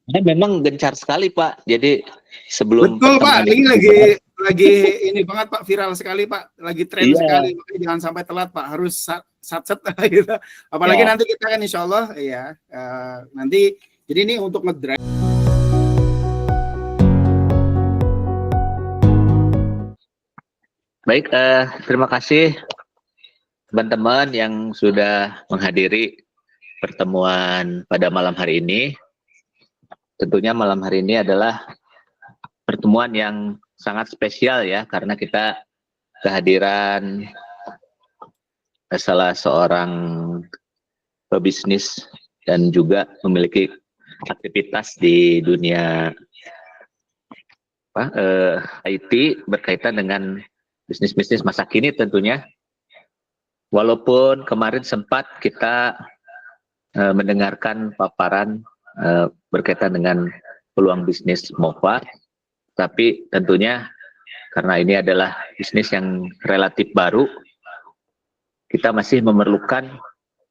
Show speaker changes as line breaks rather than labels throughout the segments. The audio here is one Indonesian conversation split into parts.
Memang gencar sekali Pak. Jadi sebelum
Betul Pak,
pertemuan
ini
itu
lagi ini banget Pak, viral sekali Pak, lagi tren
iya,
sekali. Makanya jangan sampai telat Pak, harus satset gitu. Apalagi
ya.
nanti kita kan insya Allah ya nanti jadi ini untuk ngedrive.
Baik, terima kasih teman-teman yang sudah menghadiri pertemuan pada malam hari ini. Tentunya malam hari ini adalah pertemuan yang sangat spesial ya, karena kita kehadiran salah seorang pebisnis dan juga memiliki aktivitas di dunia IT berkaitan dengan bisnis-bisnis masa kini tentunya. Walaupun kemarin sempat kita mendengarkan paparan berkaitan dengan peluang bisnis MOFA, tapi tentunya karena ini adalah bisnis yang relatif baru, kita masih memerlukan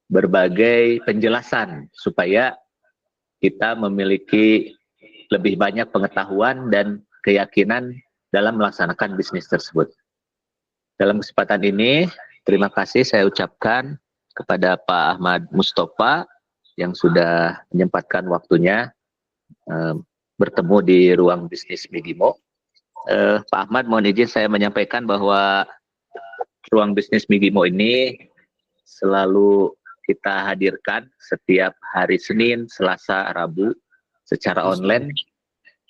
berbagai penjelasan supaya kita memiliki lebih banyak pengetahuan dan keyakinan dalam melaksanakan bisnis tersebut. Dalam kesempatan ini, terima kasih saya ucapkan kepada Pak Ahmad Mustafa yang sudah menyempatkan waktunya bertemu di ruang bisnis Migimo. Pak Ahmad, mohon izin saya menyampaikan bahwa ruang bisnis Migimo ini selalu kita hadirkan setiap hari Senin, Selasa, Rabu secara online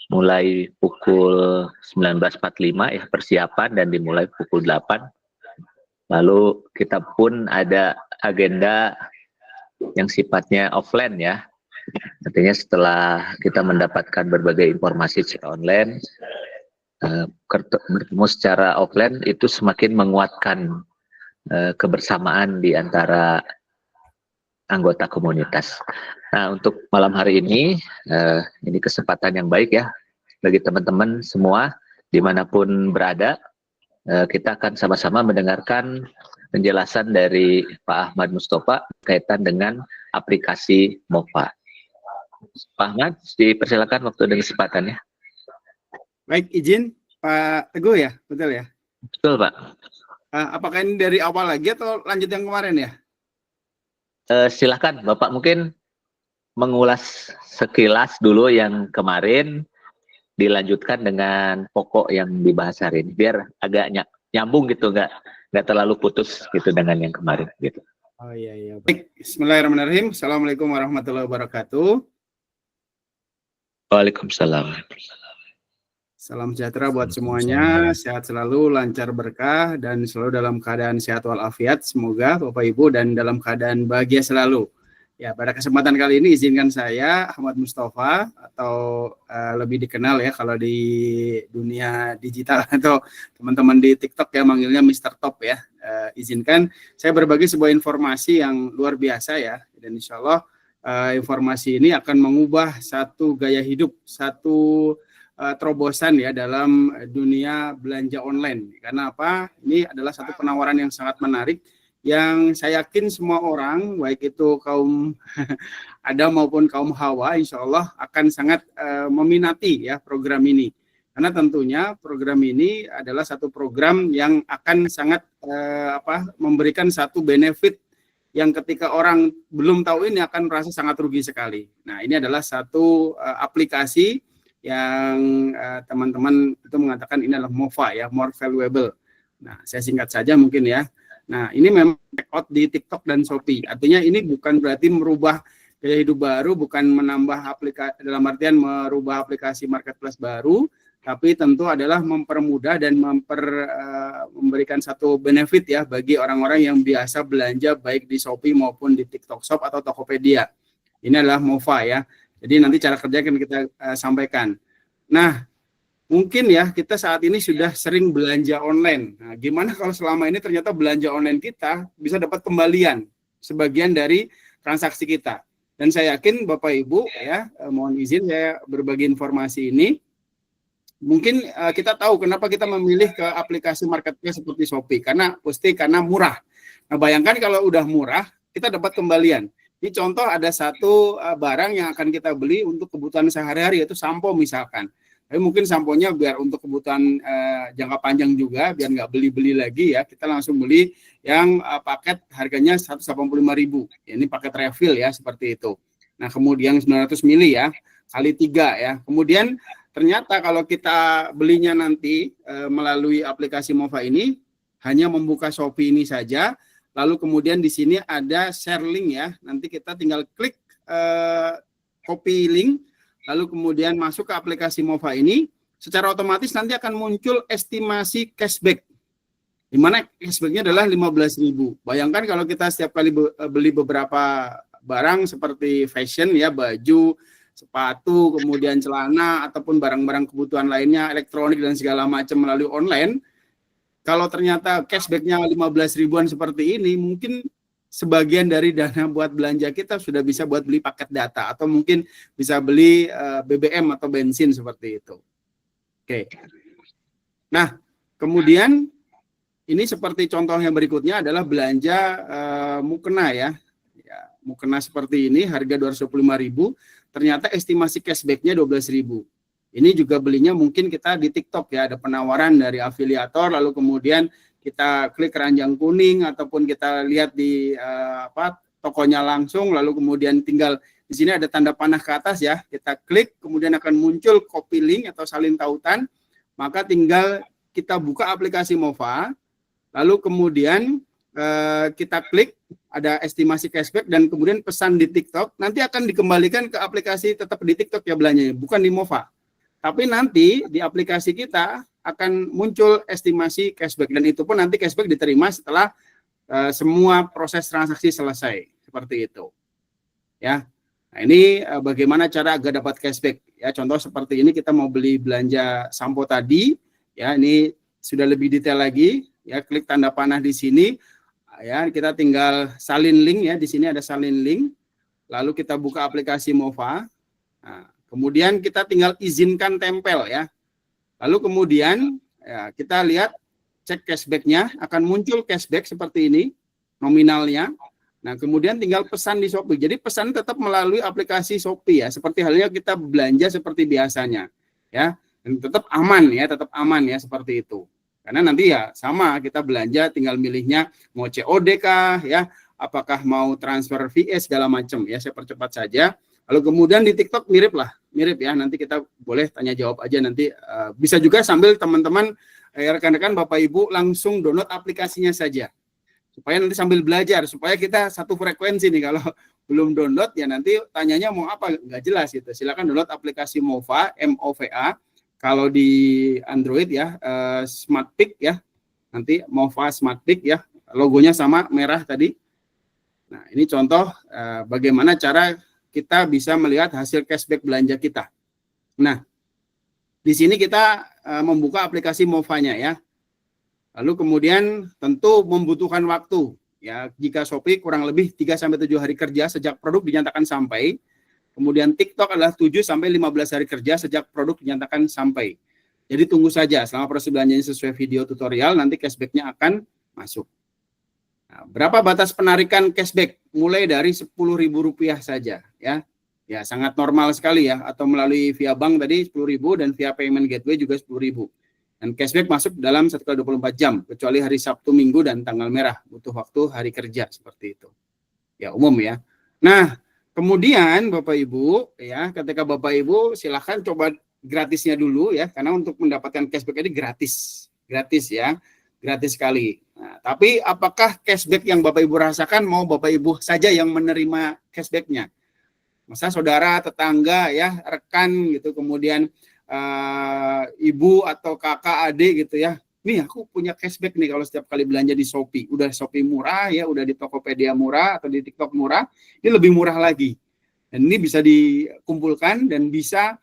mulai pukul 19.45 ya persiapan dan dimulai pukul 8. Lalu kita pun ada agenda yang sifatnya offline ya. Artinya setelah kita mendapatkan berbagai informasi secara online, bertemu secara offline itu semakin menguatkan kebersamaan di antara anggota komunitas. Nah, untuk malam hari ini kesempatan yang baik ya bagi teman-teman semua dimanapun berada. Kita akan sama-sama mendengarkan penjelasan dari Pak Ahmad Mustafa kaitan dengan aplikasi MOFA. Pak Ahmad, dipersilakan waktu dan kesempatannya.
Baik, izin Pak Teguh ya, betul ya?
Betul Pak.
Apakah ini dari awal lagi atau lanjut yang kemarin ya?
Silakan Bapak mungkin mengulas sekilas dulu yang kemarin, dilanjutkan dengan pokok yang dibahas hari ini biar agak nyambung gitu, nggak terlalu putus gitu dengan yang kemarin gitu.
Oh iya. Baik, Bismillahirrahmanirrahim. Assalamualaikum warahmatullahi wabarakatuh.
Waalaikumsalam.
Salam sejahtera buat semuanya, sehat selalu, lancar berkah, dan selalu dalam keadaan sehat walafiat. Semoga Bapak Ibu dan dalam keadaan bahagia selalu. Ya, pada kesempatan kali ini izinkan saya Ahmad Mustafa atau lebih dikenal ya kalau di dunia digital atau teman-teman di TikTok ya manggilnya Mr. Top ya. Izinkan saya berbagi sebuah informasi yang luar biasa ya, dan insya Allah informasi ini akan mengubah satu gaya hidup, satu terobosan ya dalam dunia belanja online. Karena apa? Ini adalah satu penawaran yang sangat menarik yang saya yakin semua orang, baik itu kaum Adam maupun kaum Hawa, insya Allah akan sangat meminati ya program ini. Karena tentunya program ini adalah satu program yang akan sangat memberikan satu benefit yang ketika orang belum tahu ini akan merasa sangat rugi sekali. Nah, ini adalah satu aplikasi yang teman-teman itu mengatakan ini adalah MOVA ya, more valuable. Nah, saya singkat saja mungkin ya. Nah, ini memang take out di TikTok dan Shopee. Artinya ini bukan berarti merubah gaya hidup baru, bukan menambah aplikasi dalam artian merubah aplikasi marketplace baru, tapi tentu adalah mempermudah dan memberikan satu benefit ya bagi orang-orang yang biasa belanja baik di Shopee maupun di TikTok Shop atau Tokopedia. Ini adalah MOVA ya. Jadi nanti cara kerja akan kita sampaikan. Nah, mungkin ya kita saat ini sudah sering belanja online. Nah, gimana kalau selama ini ternyata belanja online kita bisa dapat kembalian sebagian dari transaksi kita. Dan saya yakin Bapak Ibu ya, mohon izin saya berbagi informasi ini. Mungkin kita tahu kenapa kita memilih ke aplikasi marketplace seperti Shopee, karena murah. Nah, bayangkan kalau udah murah, kita dapat kembalian. Ini contoh ada satu barang yang akan kita beli untuk kebutuhan sehari-hari, yaitu sampo misalkan. Tapi mungkin samponya biar untuk kebutuhan jangka panjang juga, biar nggak beli-beli lagi ya, kita langsung beli yang paket harganya 185.000. Ini paket refill ya, seperti itu. Nah, kemudian 900 mili ya, kali 3 ya. Kemudian ternyata kalau kita belinya nanti melalui aplikasi Mova ini, hanya membuka Shopee ini saja, lalu kemudian di sini ada share link ya. Nanti kita tinggal klik copy link, lalu kemudian masuk ke aplikasi Mova ini, secara otomatis nanti akan muncul estimasi cashback, di mana cashbacknya adalah 15.000. Bayangkan kalau kita setiap kali beli beberapa barang seperti fashion ya, baju, sepatu, kemudian celana, ataupun barang-barang kebutuhan lainnya, elektronik dan segala macam melalui online, kalau ternyata cashbacknya 15 ribuan seperti ini, mungkin sebagian dari dana buat belanja kita sudah bisa buat beli paket data, atau mungkin bisa beli BBM atau bensin seperti itu. Oke. Nah, kemudian ini seperti contoh yang berikutnya adalah belanja mukena ya. Mukena seperti ini, harga 225.000, ternyata estimasi cashbacknya 12.000. Ini juga belinya mungkin kita di TikTok ya, ada penawaran dari afiliator, lalu kemudian kita klik keranjang kuning, ataupun kita lihat di tokonya langsung, lalu kemudian tinggal di sini ada tanda panah ke atas ya, kita klik, kemudian akan muncul copy link atau salin tautan, maka tinggal kita buka aplikasi Mova, lalu kemudian kita klik, ada estimasi cashback, dan kemudian pesan di TikTok, nanti akan dikembalikan ke aplikasi tetap di TikTok ya belanjanya, bukan di Mova. Tapi nanti di aplikasi kita akan muncul estimasi cashback, dan itu pun nanti cashback diterima setelah semua proses transaksi selesai, seperti itu. Ya. Nah, ini bagaimana cara agar dapat cashback. Ya, contoh seperti ini, kita mau beli belanja sampo tadi, ya, ini sudah lebih detail lagi, ya, klik tanda panah di sini. Ya, kita tinggal salin link ya, di sini ada salin link. Lalu kita buka aplikasi Mova. Nah, kemudian kita tinggal izinkan tempel ya. Lalu kemudian ya, kita lihat cek cashbacknya, akan muncul cashback seperti ini nominalnya. Nah, kemudian tinggal pesan di Shopee. Jadi pesan tetap melalui aplikasi Shopee ya, seperti halnya kita belanja seperti biasanya ya. Dan tetap aman ya seperti itu. Karena nanti ya sama, kita belanja tinggal milihnya mau COD kah ya, apakah mau transfer VS segala macam ya, saya percepat saja. Lalu kemudian di TikTok mirip ya, nanti kita boleh tanya jawab aja nanti, bisa juga sambil teman-teman rekan-rekan Bapak Ibu langsung download aplikasinya saja. Supaya nanti sambil belajar, supaya kita satu frekuensi nih. Kalau belum download ya nanti tanyanya mau apa, nggak jelas gitu. Silakan download aplikasi Mova, MOVA. Kalau di Android ya, Smart Pick ya, nanti Mova Smart Pick ya, logonya sama merah tadi. Nah, ini contoh bagaimana cara kita bisa melihat hasil cashback belanja kita. Nah, di sini kita membuka aplikasi Mova-nya ya. Lalu kemudian tentu membutuhkan waktu ya. Jika Shopee kurang lebih 3-7 hari kerja sejak produk dinyatakan sampai. Kemudian TikTok adalah 7-15 hari kerja sejak produk dinyatakan sampai. Jadi tunggu saja selama proses belanjanya sesuai video tutorial, nanti cashback-nya akan masuk. Nah, berapa batas penarikan cashback? Mulai dari Rp10.000 saja ya. Ya, sangat normal sekali ya, atau melalui via bank tadi 10.000 dan via payment gateway juga 10.000. Dan cashback masuk dalam 1x24 jam kecuali hari Sabtu, Minggu dan tanggal merah, butuh waktu hari kerja seperti itu. Ya, umum ya. Nah, kemudian Bapak Ibu ya, ketika Bapak Ibu silahkan coba gratisnya dulu ya, karena untuk mendapatkan cashback ini gratis ya, gratis sekali. Nah, tapi apakah cashback yang Bapak Ibu rasakan mau Bapak Ibu saja yang menerima cashbacknya? Masa saudara, tetangga ya, rekan gitu, kemudian ibu atau kakak, adik gitu ya. Nih aku punya cashback nih kalau setiap kali belanja di Shopee. Udah Shopee murah ya, udah di Tokopedia murah atau di TikTok murah, ini lebih murah lagi. Dan ini bisa dikumpulkan dan bisa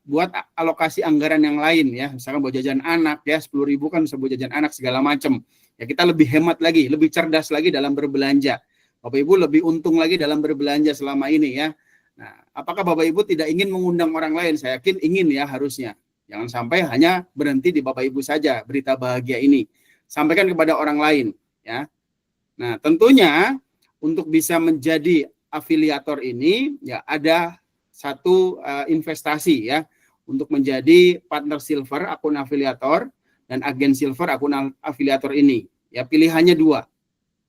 buat alokasi anggaran yang lain ya. Misalkan buat jajan anak ya, 10.000 kan bisa buat jajan anak segala macam. Ya kita lebih hemat lagi, lebih cerdas lagi dalam berbelanja. Bapak Ibu lebih untung lagi dalam berbelanja selama ini ya. Nah, apakah Bapak Ibu tidak ingin mengundang orang lain? Saya yakin ingin ya harusnya. Jangan sampai hanya berhenti di Bapak Ibu saja berita bahagia ini. Sampaikan kepada orang lain ya. Nah, tentunya untuk bisa menjadi afiliator ini ya ada satu investasi ya untuk menjadi partner silver akun afiliator dan agen silver akun afiliator ini. Ya pilihannya 2.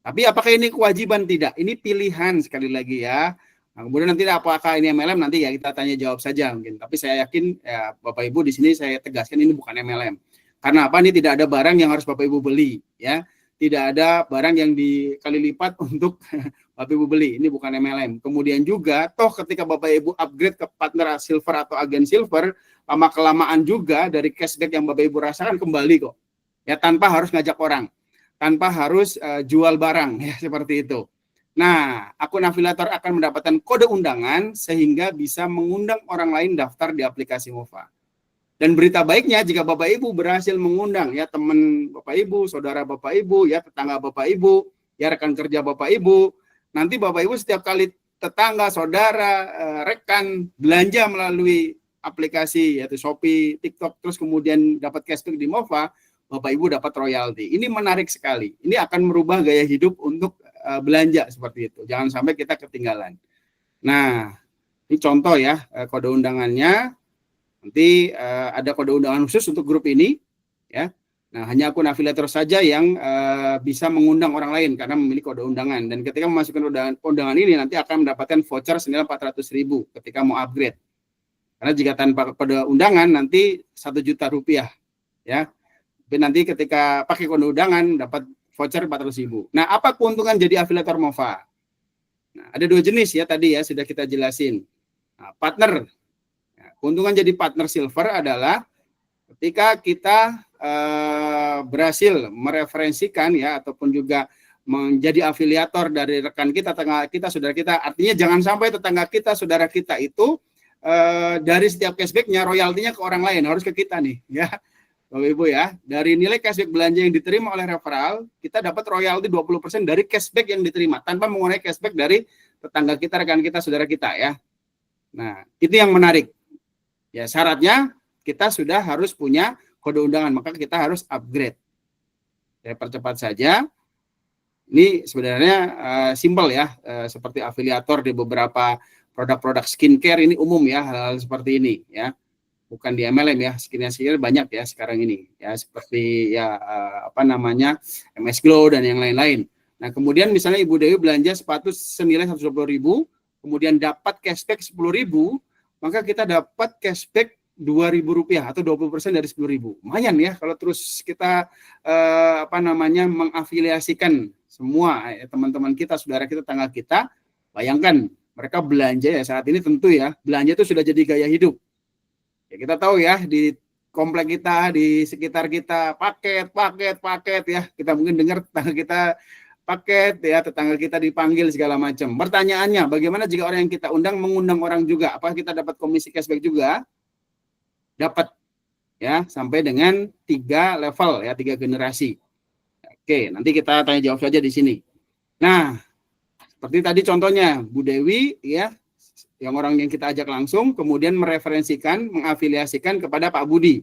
Tapi apakah ini kewajiban? Tidak. Ini pilihan sekali lagi ya. Nah, kemudian nanti apakah ini MLM nanti ya kita tanya jawab saja mungkin. Tapi saya yakin ya Bapak Ibu di sini saya tegaskan ini bukan MLM. Karena apa? Ini tidak ada barang yang harus Bapak Ibu beli ya. Tidak ada barang yang dikali lipat untuk Bapak Ibu beli. Ini bukan MLM. Kemudian juga toh ketika Bapak Ibu upgrade ke partner silver atau agen silver, lama-kelamaan juga dari cashback yang Bapak Ibu rasakan kembali kok. Ya tanpa harus ngajak orang. Tanpa harus jual barang ya seperti itu. Nah, akun afiliator akan mendapatkan kode undangan sehingga bisa mengundang orang lain daftar di aplikasi Mova. Dan berita baiknya jika Bapak Ibu berhasil mengundang ya teman Bapak Ibu, saudara Bapak Ibu, ya tetangga Bapak Ibu, ya rekan kerja Bapak Ibu, nanti Bapak Ibu setiap kali tetangga, saudara, rekan belanja melalui aplikasi yaitu Shopee, TikTok, terus kemudian dapat cashback di Mova, Bapak Ibu dapat royalti. Ini menarik sekali. Ini akan merubah gaya hidup untuk belanja seperti itu. Jangan sampai kita ketinggalan. Nah, ini contoh ya kode undangannya. Nanti ada kode undangan khusus untuk grup ini, ya. Nah, hanya akun afiliator saja yang bisa mengundang orang lain karena memiliki kode undangan. Dan ketika memasukkan undangan ini nanti akan mendapatkan voucher senilai 400.000 ketika mau upgrade. Karena jika tanpa kode undangan nanti 1 juta rupiah, ya. Tapi nanti ketika pakai kode undangan dapat voucher 400.000. Nah, apa keuntungan jadi afiliator Mova? Nah, ada 2 jenis ya tadi ya sudah kita jelasin. Nah, partner. Nah, keuntungan jadi partner silver adalah ketika kita berhasil mereferensikan ya ataupun juga menjadi afiliator dari rekan kita, tetangga kita, saudara kita. Artinya jangan sampai tetangga kita, saudara kita itu dari setiap cashbacknya royaltinya ke orang lain, harus ke kita nih ya. Bapak Ibu ya, dari nilai cashback belanja yang diterima oleh referral, kita dapat royalti 20% dari cashback yang diterima, tanpa mengurangi cashback dari tetangga kita, rekan kita, saudara kita ya. Nah, itu yang menarik. Ya, syaratnya kita sudah harus punya kode undangan, maka kita harus upgrade. Saya percepat saja. Ini sebenarnya simple ya, seperti afiliator di beberapa produk-produk skincare ini umum ya, hal-hal seperti ini ya. Bukan di MLM ya, skincare banyak ya sekarang ini ya, seperti ya MS Glow dan yang lain-lain. Nah, kemudian misalnya Ibu Dewi belanja sepatu senilai 120.000, kemudian dapat cashback 10.000, maka kita dapat cashback Rp2.000 atau 20% dari 10.000. Lumayan ya kalau terus kita mengafiliasikan semua teman-teman kita, saudara kita, tetangga kita. Bayangkan mereka belanja ya saat ini tentu ya, belanja itu sudah jadi gaya hidup. Ya, kita tahu ya di komplek kita, di sekitar kita paket ya. Kita mungkin dengar tetangga kita paket ya, tetangga kita dipanggil segala macam. Pertanyaannya, bagaimana jika orang yang kita undang mengundang orang juga? Apakah kita dapat komisi cashback juga? Dapat ya, sampai dengan 3 level ya, 3 generasi. Oke, nanti kita tanya jawab saja di sini. Nah, seperti tadi contohnya Bu Dewi ya, yang orang yang kita ajak langsung, kemudian mereferensikan, mengafiliasikan kepada Pak Budi.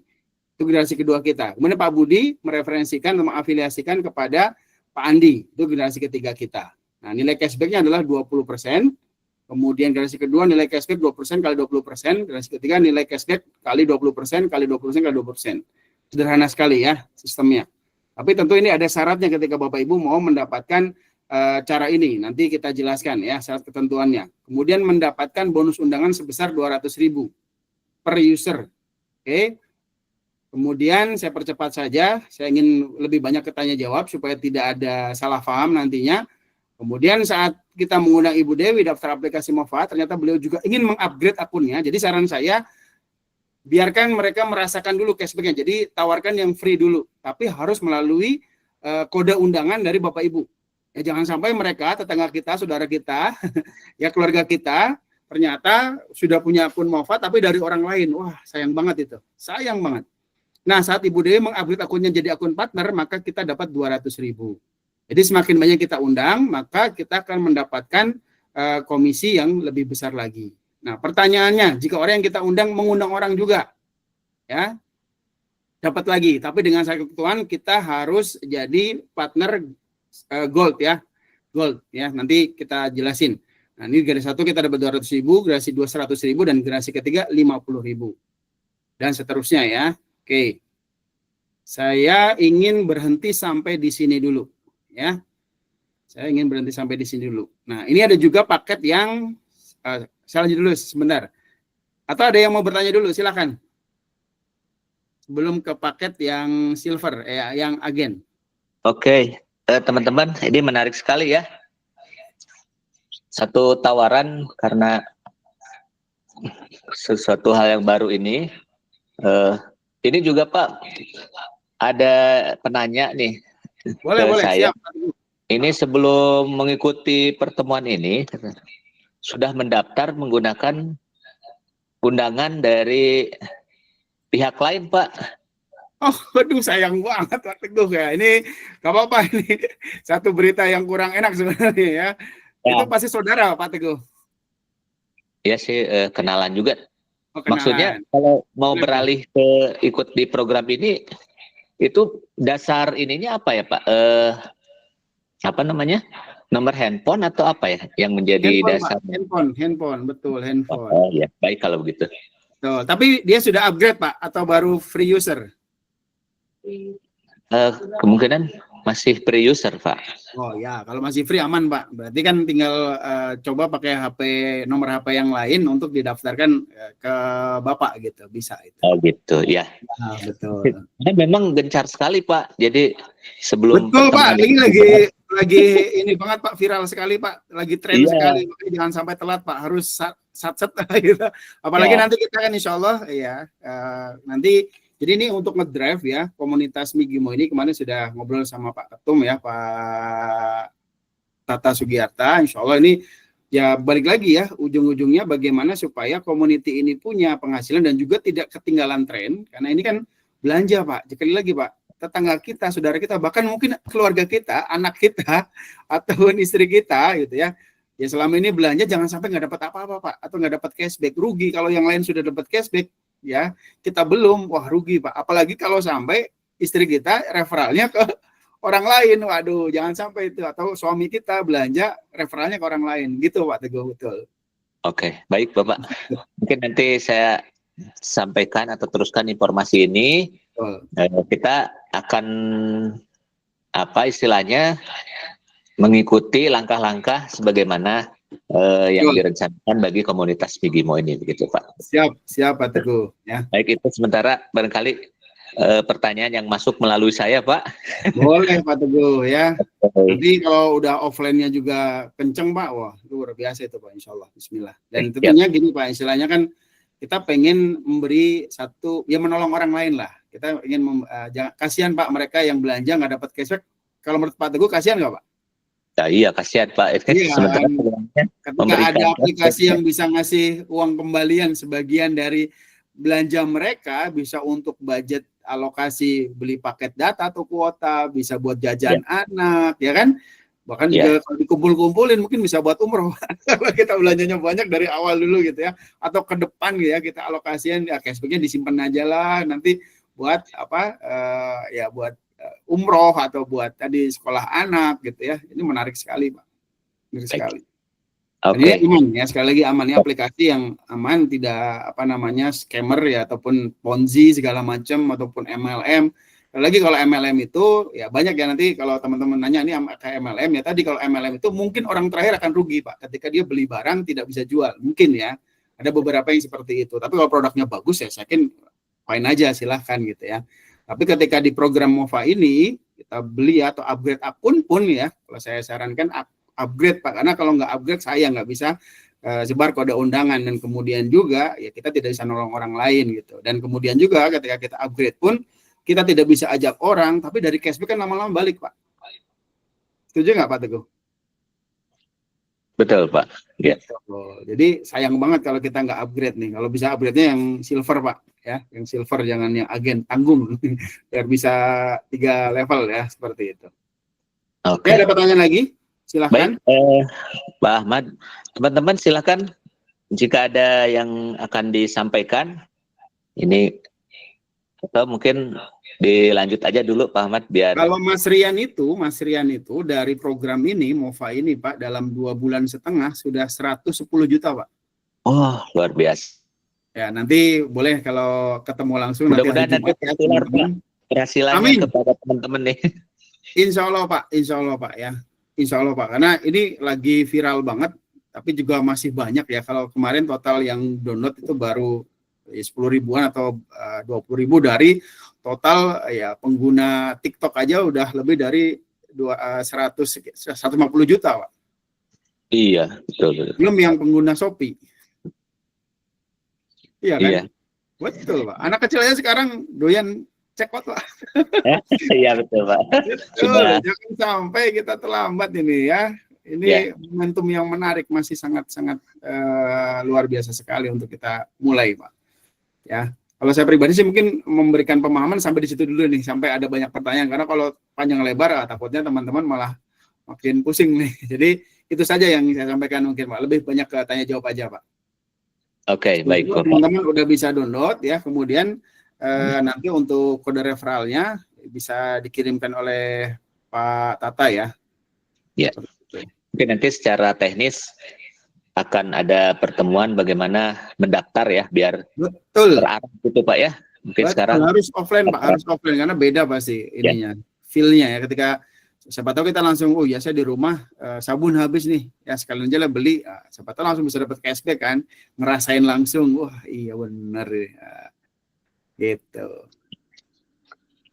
Itu generasi kedua kita. Kemudian Pak Budi mereferensikan, mengafiliasikan kepada Pak Andi. Itu generasi ketiga kita. Nah, nilai cashback-nya adalah 20%. Kemudian generasi kedua nilai cashback 20% kali 20%. Generasi ketiga nilai cashback kali 20% kali 20% kali 20%. Sederhana sekali ya sistemnya. Tapi tentu ini ada syaratnya ketika Bapak Ibu mau mendapatkan cara ini, nanti kita jelaskan ya syarat ketentuannya. Kemudian mendapatkan bonus undangan sebesar 200.000 per user. Oke. Kemudian saya percepat saja, saya ingin lebih banyak ketanya jawab supaya tidak ada salah paham nantinya. Kemudian saat kita mengundang Ibu Dewi daftar aplikasi Mova, ternyata beliau juga ingin mengupgrade akunnya. Jadi saran saya, biarkan mereka merasakan dulu cashbacknya. Jadi tawarkan yang free dulu, tapi harus melalui kode undangan dari Bapak Ibu. Ya, jangan sampai mereka, tetangga kita, saudara kita, ya keluarga kita, ternyata sudah punya akun Mova, tapi dari orang lain. Wah, sayang banget itu. Sayang banget. Nah, saat Ibu Dewi mengupgrade akunnya jadi akun partner, maka kita dapat 200.000. Jadi semakin banyak kita undang, maka kita akan mendapatkan komisi yang lebih besar lagi. Nah, pertanyaannya, jika orang yang kita undang mengundang orang juga, ya, dapat lagi. Tapi dengan syarat ketentuan, kita harus jadi partner gold ya. gold ya. Nanti kita jelasin. Nah, ini generasi 1 kita dapat 200.000, generasi 2 100.000, dan generasi ketiga 50.000. Dan seterusnya ya. Oke. Saya ingin berhenti sampai di sini dulu ya. Saya ingin berhenti sampai di sini dulu. Nah, ini ada juga paket yang saya lanjut dulu sebentar. Atau ada yang mau bertanya dulu, silakan. Sebelum ke paket yang silver, yang agen.
Oke, teman-teman, ini menarik sekali ya. Satu tawaran karena sesuatu hal yang baru ini. Ini juga Pak, ada penanya nih
Boleh,
ke
boleh,
saya.
siap.
Ini sebelum mengikuti pertemuan ini, sudah mendaftar menggunakan undangan dari pihak lain Pak.
Oh, aduh sayang banget Pak Teguh ya. Ini gak apa-apa ini. Satu berita yang kurang enak sebenarnya ya. Itu
Ya,
pasti saudara Pak Teguh.
ya sih kenalan juga.
Oh,
Maksudnya
kenalan.
kalau mau
Boleh, boleh.
beralih ke ikut di program ini, itu dasar ininya apa ya Pak? Apa namanya? Nomor handphone atau apa ya yang menjadi
Handphone Pak,
dasarnya?
handphone, betul handphone.
Oh ya, baik kalau begitu.
Betul. Tapi dia sudah upgrade Pak atau baru free user?
Kemungkinan masih pre-user Pak.
Oh ya, kalau masih free aman Pak. Berarti kan tinggal coba pakai HP, nomor HP yang lain untuk didaftarkan ke Bapak gitu, bisa itu.
Oh gitu, ya.
Nah, betul.
Nah, memang gencar sekali Pak. Jadi sebelum
Betul Pak,
pertemuan
ini
itu,
lagi ini banget Pak, viral sekali Pak, lagi tren
iya,
sekali. Makanya jangan sampai telat Pak, harus satset gitu. Apalagi
ya,
nanti kita kan insya Allah ya nanti. Jadi ini untuk ngedrive ya komunitas Migimo ini, kemarin sudah ngobrol sama Pak Ketum ya, Pak Tata Sugiyarta. Insya Allah ini ya balik lagi ya, ujung-ujungnya bagaimana supaya community ini punya penghasilan dan juga tidak ketinggalan tren. Karena ini kan belanja Pak, sekali lagi Pak, tetangga kita, saudara kita, bahkan mungkin keluarga kita, anak kita, ataupun istri kita gitu ya. Ya selama ini belanja jangan sampai nggak dapat apa-apa Pak, atau nggak dapat cashback, rugi. Kalau yang lain sudah dapat cashback ya, kita belum, wah rugi Pak. Apalagi kalau sampai istri kita referralnya ke orang lain, waduh jangan sampai itu. Atau suami kita belanja referralnya ke orang lain, gitu Pak Teguh, betul.
oke, baik Bapak. Mungkin nanti saya sampaikan atau teruskan informasi ini.
Betul.
Kita akan apa istilahnya mengikuti langkah-langkah sebagaimana yang direncanakan bagi komunitas Migimo ini, begitu Pak.
Siap Pak Teguh ya.
Baik, itu sementara barangkali pertanyaan yang masuk melalui saya Pak.
Boleh Pak Teguh ya. Nanti kalau udah offline-nya juga kenceng Pak, wah luar biasa itu Pak, insya Allah. Bismillah. Dan tentunya gini Pak, istilahnya kan kita pengen memberi satu, ya menolong orang lain lah. Kita ingin kasihan Pak mereka yang belanja nggak dapat cashback. Kalau menurut Pak Teguh kasihan nggak Pak?
Nah, iya, kasihan Pak.
Iya,
Sementara
ketika ada aplikasi yang bisa ngasih uang kembalian sebagian dari belanja mereka, bisa untuk budget alokasi beli paket data atau kuota, bisa buat jajan anak, ya kan? Bahkan juga kalau dikumpul-kumpulin mungkin bisa buat umroh. Kalau kita belanjanya banyak dari awal dulu gitu ya, atau ke depan gitu ya, kita alokasian ya cashbacknya disimpan aja lah, nanti buat apa ya buat umroh atau buat tadi sekolah anak gitu ya. Ini menarik sekali Pak, menarik sekali. Ini aman ya, sekali lagi aman ya, aplikasi yang aman, tidak apa namanya scammer ya ataupun ponzi segala macam ataupun MLM. Lagi kalau MLM itu ya banyak ya, nanti kalau teman-teman nanya ini kayak MLM ya, tadi kalau MLM itu mungkin orang terakhir akan rugi Pak ketika dia beli barang tidak bisa jual, mungkin ya ada beberapa yang seperti itu. Tapi kalau produknya bagus ya saya yakin fine aja, silahkan gitu ya. Tapi ketika di program MOVA ini kita beli atau upgrade akun pun ya, kalau saya sarankan upgrade Pak, karena kalau nggak upgrade saya nggak bisa sebar kode undangan, dan kemudian juga ya kita tidak bisa nolong orang lain gitu. Dan kemudian juga ketika kita upgrade pun kita tidak bisa ajak orang, tapi dari cashback kan lama-lama balik Pak. Setuju nggak Pak Teguh?
Betul Pak. Ya.
Jadi sayang banget kalau kita nggak upgrade nih. Kalau bisa upgrade-nya yang silver Pak, ya, yang silver, jangan yang agen, tanggung, biar bisa 3 level ya, seperti itu. Oke, ada pertanyaan lagi? Silahkan.
Baik, Pak Ahmad, teman-teman silakan jika ada yang akan disampaikan. Ini Atau mungkin dilanjut aja dulu Pak Ahmad biar.
Kalau Mas Rian itu dari program ini, MOFA ini Pak, dalam 2,5 bulan sudah 110 juta Pak.
Oh, luar biasa.
Ya, nanti boleh kalau ketemu langsung nanti hari
Mudah-mudahan nanti
Jumat ya
tertular Pak
teman-teman.
keberhasilannya
Amin.
kepada teman-teman nih.
Insya Allah Pak ya. Insya Allah Pak, karena ini lagi viral banget, tapi juga masih banyak ya. Kalau kemarin total yang download itu baru 10 ribuan atau 20 ribu dari total ya pengguna TikTok aja udah lebih dari 150 juta Pak.
Iya, betul.
Belum yang pengguna Shopee. Iya kan?
Iya.
Betul Pak. Anak kecil aja sekarang doyan cekot Pak.
Iya betul Pak.
Betul, jangan sampai kita terlambat ini ya. Ini momentum yang menarik, masih sangat-sangat luar biasa sekali untuk kita mulai Pak. Ya, kalau saya pribadi sih mungkin memberikan pemahaman sampai di situ dulu nih, sampai ada banyak pertanyaan. Karena kalau panjang lebar, takutnya teman-teman malah makin pusing nih. Jadi itu saja yang saya sampaikan mungkin Pak. Lebih banyak ke tanya jawab aja Pak.
Oke, baik.
Teman-teman udah bisa download ya, kemudian nanti untuk kode referralnya bisa dikirimkan oleh Pak Tata ya.
Ya. Mungkin nanti secara teknis akan ada pertemuan bagaimana mendaftar ya, biar terarah gitu Pak ya. Mungkin
betul,
sekarang
harus offline Pak, harus offline karena beda pasti ininya, feel-nya ya. Ketika siapa tahu kita langsung, oh ya saya di rumah sabun habis nih, ya sekalian aja lah beli, siapa tahu langsung bisa dapat cashback kan, ngerasain langsung, wah iya benar gitu.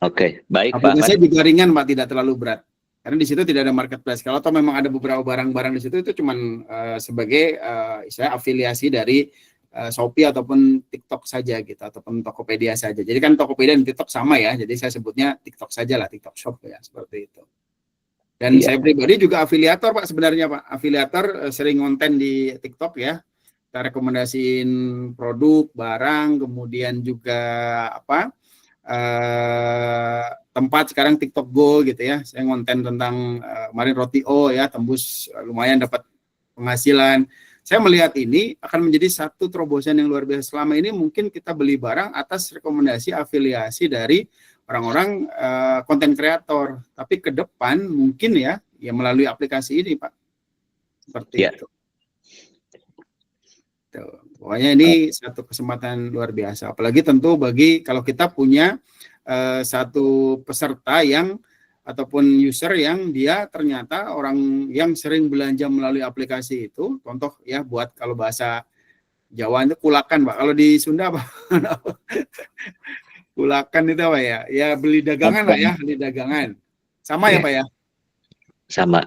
Oke, baik Pak. Aplikasinya juga ringan Pak, tidak terlalu berat. Karena di situ tidak ada marketplace. Kalau toh memang ada beberapa barang-barang di situ, itu cuman sebagai istilah afiliasi dari Shopee ataupun TikTok saja gitu, ataupun Tokopedia saja. Jadi kan Tokopedia dan TikTok sama ya, jadi saya sebutnya TikTok saja lah, TikTok Shop ya, seperti itu. Dan saya pribadi juga afiliator Pak sebenarnya Pak. Afiliator sering konten di TikTok ya. Kita rekomendasiin produk, barang, kemudian juga tempat sekarang TikTok Go gitu ya. Saya ngonten tentang kemarin Roti-O ya, tembus lumayan dapat penghasilan. Saya melihat ini akan menjadi satu terobosan yang luar biasa. Selama ini mungkin kita beli barang atas rekomendasi afiliasi dari orang-orang konten kreator, tapi ke depan mungkin ya melalui aplikasi ini Pak, seperti itu. Tuh. Pokoknya ini satu kesempatan luar biasa, apalagi tentu bagi kalau kita punya satu peserta yang ataupun user yang dia ternyata orang yang sering belanja melalui aplikasi itu, contoh ya buat kalau bahasa Jawa itu kulakan Pak, kalau di Sunda apa? Kulakan itu apa ya? Ya beli dagangan lah ya, beli dagangan. Sama ya Pak ya? Sama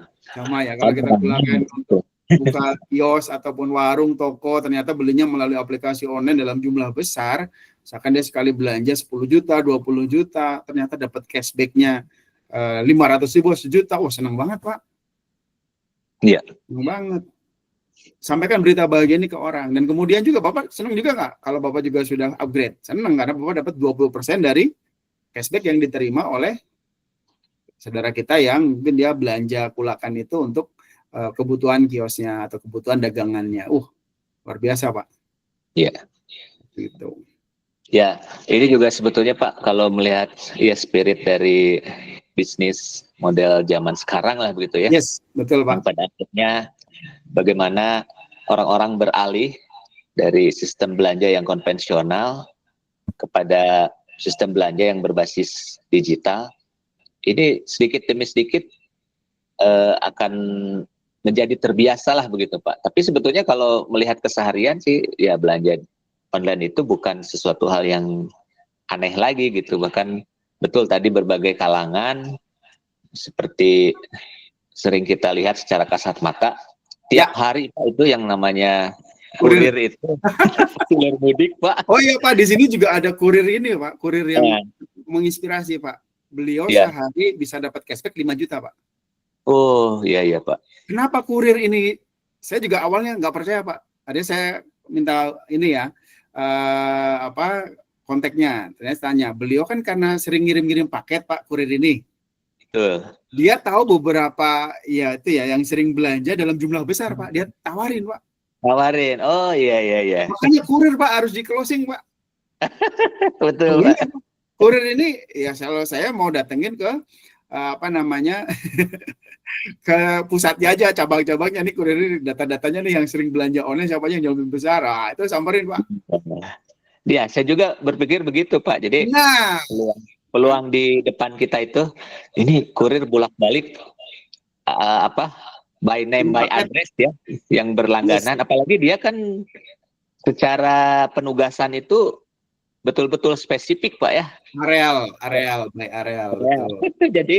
ya, kalau kita kulakan untuk buka kios ataupun warung, toko, ternyata belinya melalui aplikasi online dalam jumlah besar, misalkan dia sekali belanja 10 juta, 20 juta, ternyata dapat cashback-nya 500 ribu, 1 juta, wah senang banget Pak. Iya. Senang banget. Sampaikan berita bahagia ini ke orang. Dan kemudian juga Bapak senang juga nggak kalau Bapak juga sudah upgrade? Senang karena Bapak dapat 20% dari cashback yang diterima oleh saudara kita yang mungkin dia belanja kulakan itu untuk kebutuhan kiosnya atau kebutuhan dagangannya. Luar biasa Pak. Iya. Gitu. Ya, ini juga sebetulnya Pak, kalau melihat ya spirit dari bisnis model zaman sekarang lah begitu ya. Yes, betul Pak. Pada akhirnya bagaimana orang-orang beralih dari sistem belanja yang konvensional kepada sistem belanja yang berbasis digital. Ini sedikit demi sedikit akan menjadi terbiasa lah begitu Pak. Tapi sebetulnya kalau melihat keseharian sih ya belanja online itu bukan sesuatu hal yang aneh lagi gitu. Bahkan betul tadi berbagai kalangan seperti sering kita lihat secara kasat mata tiap hari Pak, itu yang namanya kurir itu kurir mudik Pak. Oh iya Pak, di sini juga ada kurir ini Pak, kurir yang menginspirasi Pak. Beliau sehari bisa dapat cashback 5 juta Pak. Oh iya Pak. Kenapa kurir ini? Saya juga awalnya nggak percaya Pak. Ada saya minta ini ya kontaknya. Ternyata tanya, beliau kan karena sering ngirim-ngirim paket Pak kurir ini. Dia tahu beberapa ya itu ya yang sering belanja dalam jumlah besar Pak. Dia tawarin Pak. Tawarin. Oh iya. Makanya kurir Pak harus di closing Pak. Betul Pak. kurir ini ya kalau saya mau datengin ke apa namanya ke pusatnya aja, cabang-cabangnya nih kurir ini, data-datanya nih yang sering belanja online siapa aja yang jauh lebih besar, itu samperin Pak.
Ya, saya juga berpikir begitu Pak. Jadi
Nah,
peluang di depan kita itu, ini kurir bolak-balik apa by name by address ya, yang berlangganan.
yes.
Apalagi dia kan secara penugasan itu betul-betul spesifik Pak ya.
Areal by areal, betul.
Jadi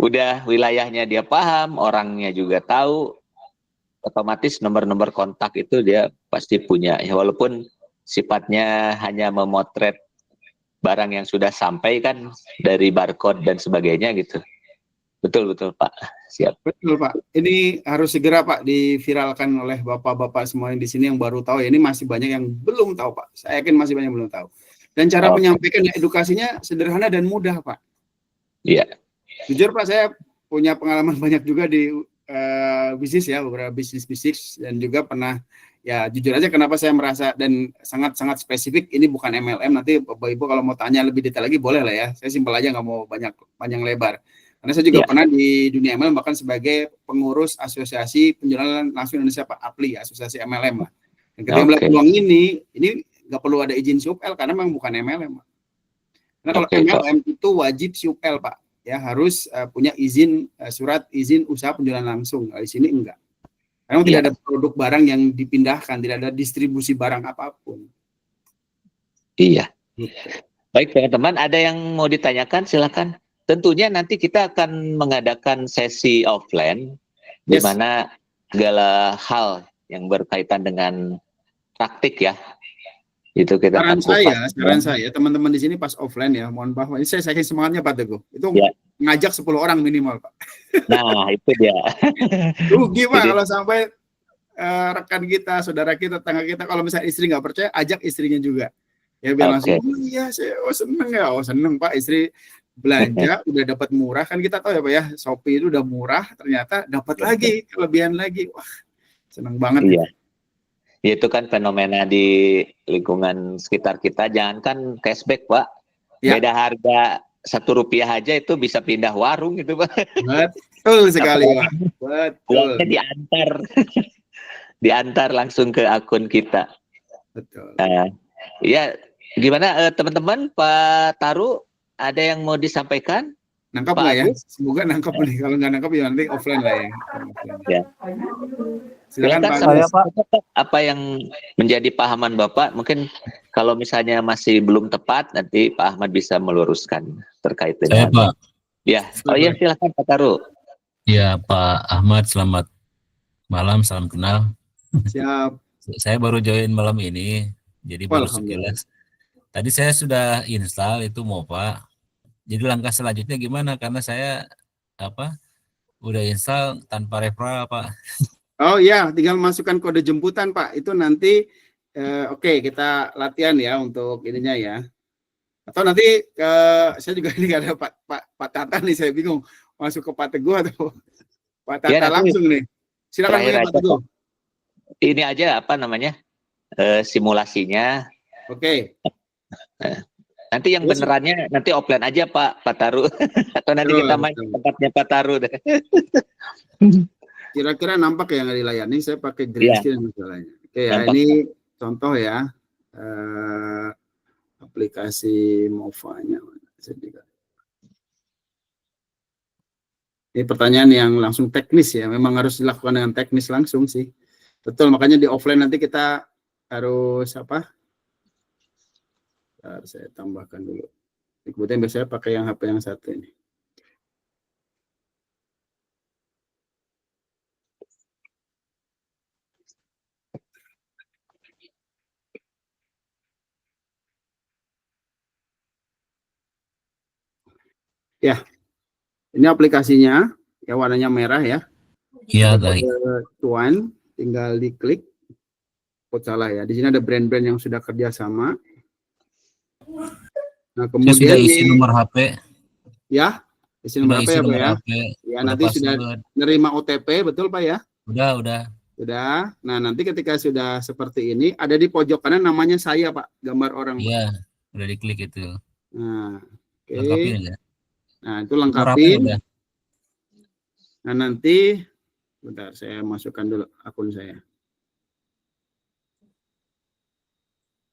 udah wilayahnya dia paham, orangnya juga tahu, otomatis nomor-nomor kontak itu dia pasti punya ya, walaupun sifatnya hanya memotret barang yang sudah sampai kan dari barcode dan sebagainya gitu. Betul Pak. Siap.
Betul Pak. Ini harus segera Pak diviralkan oleh bapak-bapak semua yang di sini yang baru tahu ya. Ini masih banyak yang belum tahu Pak. Saya yakin masih banyak yang belum tahu. Dan cara menyampaikan edukasinya sederhana dan mudah Pak.
Iya.
Jujur Pak, saya punya pengalaman banyak juga di bisnis ya, beberapa bisnis dan juga pernah ya jujur aja kenapa saya merasa dan sangat-sangat spesifik ini bukan MLM. Nanti Bapak Ibu kalau mau tanya lebih detail lagi boleh lah ya. Saya simpel aja, nggak mau banyak panjang lebar. Karena saya juga pernah di dunia MLM bahkan sebagai pengurus Asosiasi Penjualan Langsung Indonesia Pak, APLI, Asosiasi MLM lah. Dan ketika melihat peluang ini nggak perlu ada izin SUPL karena memang bukan MLM Pak. Karena kalau MLM itu wajib SUPL Pak. Ya harus punya izin surat izin usaha penjualan langsung. Di sini enggak. Karena tidak ada produk barang yang dipindahkan, tidak ada distribusi barang apapun.
Iya. Baik teman-teman, ada yang mau ditanyakan silakan. Tentunya nanti kita akan mengadakan sesi offline di mana segala hal yang berkaitan dengan praktik ya. Itu kita
saran saya teman-teman di sini pas offline ya, mohon maaf ini saya saking semangatnya Pak Teguh itu ngajak 10 orang minimal Pak.
Nah itu dia.
Rugi Pak kalau sampai rekan kita, saudara kita, tetangga kita, kalau misalnya istri nggak percaya ajak istrinya juga ya biar langsung iya saya seneng Pak, istri belanja udah dapat murah kan, kita tahu ya Pak ya Shopee itu udah murah ternyata dapat lagi kelebihan lagi, wah seneng banget.
Iya. Itu kan fenomena di lingkungan sekitar kita, jangankan cashback Pak, beda harga Rp1 aja itu bisa pindah warung gitu Pak.
Betul sekali Pak. Betul.
diantar langsung ke akun kita.
Betul.
Ya gimana teman-teman, Pak Taru ada yang mau disampaikan?
Nangkap nggak ya? Semoga nangkap nih. Kalau nggak nangkap ya nanti offline lah ya. Silakan Pak.
Apa yang menjadi pahaman Bapak? Mungkin kalau misalnya masih belum tepat, nanti Pak Ahmad bisa meluruskan terkait dengan.
Saya Pak.
Ya, ya silakan Pak Taru.
Ya Pak Ahmad, selamat malam, salam kenal.
Siap.
Saya baru join malam ini, jadi baru sekilas. Tadi saya sudah install itu Mopa. Jadi langkah selanjutnya gimana? Karena saya udah install tanpa referral Pak.
Oh iya, tinggal masukkan kode jemputan Pak. Itu nanti oke, kita latihan ya untuk ininya ya. Atau nanti saya juga ini nggak ada Pak Tata nih, saya bingung masuk ke Pak Teguh atau Pak Tata langsung nih. Silakan Pak Teguh.
Ini aja simulasinya.
Oke.
Nanti yang benerannya nanti offline aja Pak Taru. Atau nanti kita main tempatnya Pak Taru deh.
Kira-kira nampak ya nggak di layar. Ini saya pakai green screen misalnya. Oke ya, nampak. Ini contoh ya aplikasi Mova-nya. Ini pertanyaan yang langsung teknis ya. Memang harus dilakukan dengan teknis langsung sih. Betul, makanya di offline nanti kita harus saya tambahkan dulu. Kemudian biasanya pakai yang HP yang satu ini. Ya, ini aplikasinya, ya warnanya merah ya.
Iya, baik.
Tuan, tinggal diklik. Kok salah ya? Di sini ada brand-brand yang sudah kerjasama. Nah, kemudian
saya sudah isi nomor HP.
Ya, isi nomor HP ya Pak ya. Ya, nanti sudah nerima OTP, betul Pak ya?
Udah.
Nah, nanti ketika sudah seperti ini, ada di pojok kanan namanya saya Pak, gambar orang.
Iya, udah diklik itu.
Nah, oke.
Lengkapin ya.
Nah, itu
Rapin
lengkapin.
udah.
Nah, nanti bentar saya masukkan dulu akun saya.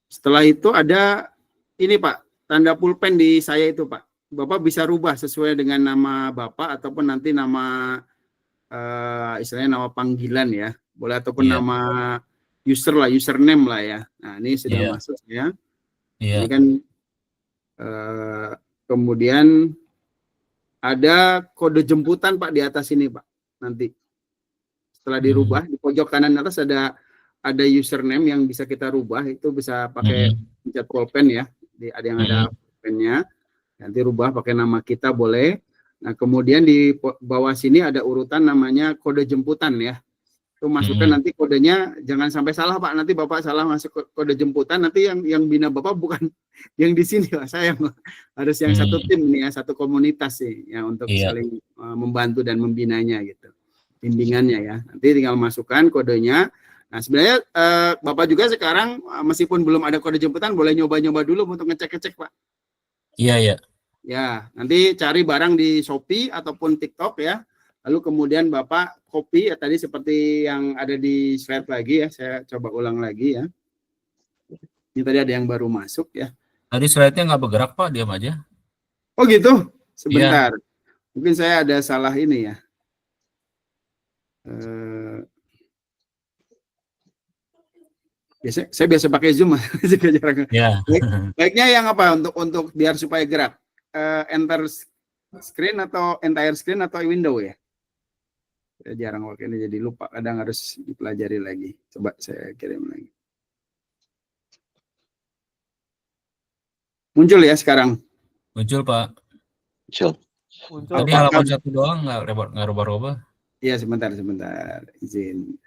Setelah itu ada ini Pak, tanda pulpen di saya itu Pak. Bapak bisa rubah sesuai dengan nama Bapak ataupun nanti nama istilahnya nama panggilan ya. Boleh ataupun
Iya.
nama user lah, username lah ya. Nah, ini sudah
Iya.
masuk ya.
Iya.
Ini kan kemudian ada kode jemputan Pak di atas ini Pak. Nanti setelah dirubah di pojok kanan atas ada username yang bisa kita rubah, itu bisa pakai pencet pulpen ya. Ada yang ada pulpennya. Nanti rubah pakai nama kita boleh. Nah, kemudian di bawah sini ada urutan namanya kode jemputan ya. Itu masukkan nanti kodenya, jangan sampai salah Pak. Nanti Bapak salah masuk kode jemputan, nanti yang bina Bapak bukan yang di sini Pak. Saya harus yang satu tim nih ya, satu komunitas sih ya untuk saling membantu dan membinanya gitu. Bimbingannya ya. Nanti tinggal masukkan kodenya. Nah, sebenarnya Bapak juga sekarang meskipun belum ada kode jemputan boleh nyoba-nyoba dulu untuk ngecek-ngecek Pak.
Iya, iya.
Ya, nanti cari barang di Shopee ataupun TikTok ya. Lalu kemudian Bapak copy ya tadi seperti yang ada di slide lagi ya. Saya coba ulang lagi ya. Ini tadi ada yang baru masuk ya.
Tadi slide-nya nggak bergerak Pak, diam aja.
Oh gitu? Sebentar. Ya. Mungkin saya ada salah ini ya. Saya biasa pakai Zoom.
Ya.
Baiknya yang apa untuk biar supaya gerak? Enter screen atau entire screen atau window ya? Saya jarang pakai ini jadi lupa, kadang harus dipelajari lagi. Coba saya kirim lagi. Muncul ya sekarang?
Muncul Pak.
Muncul.
Tadi halaman satu doang nggak rubah-rubah.
Iya sebentar, izin.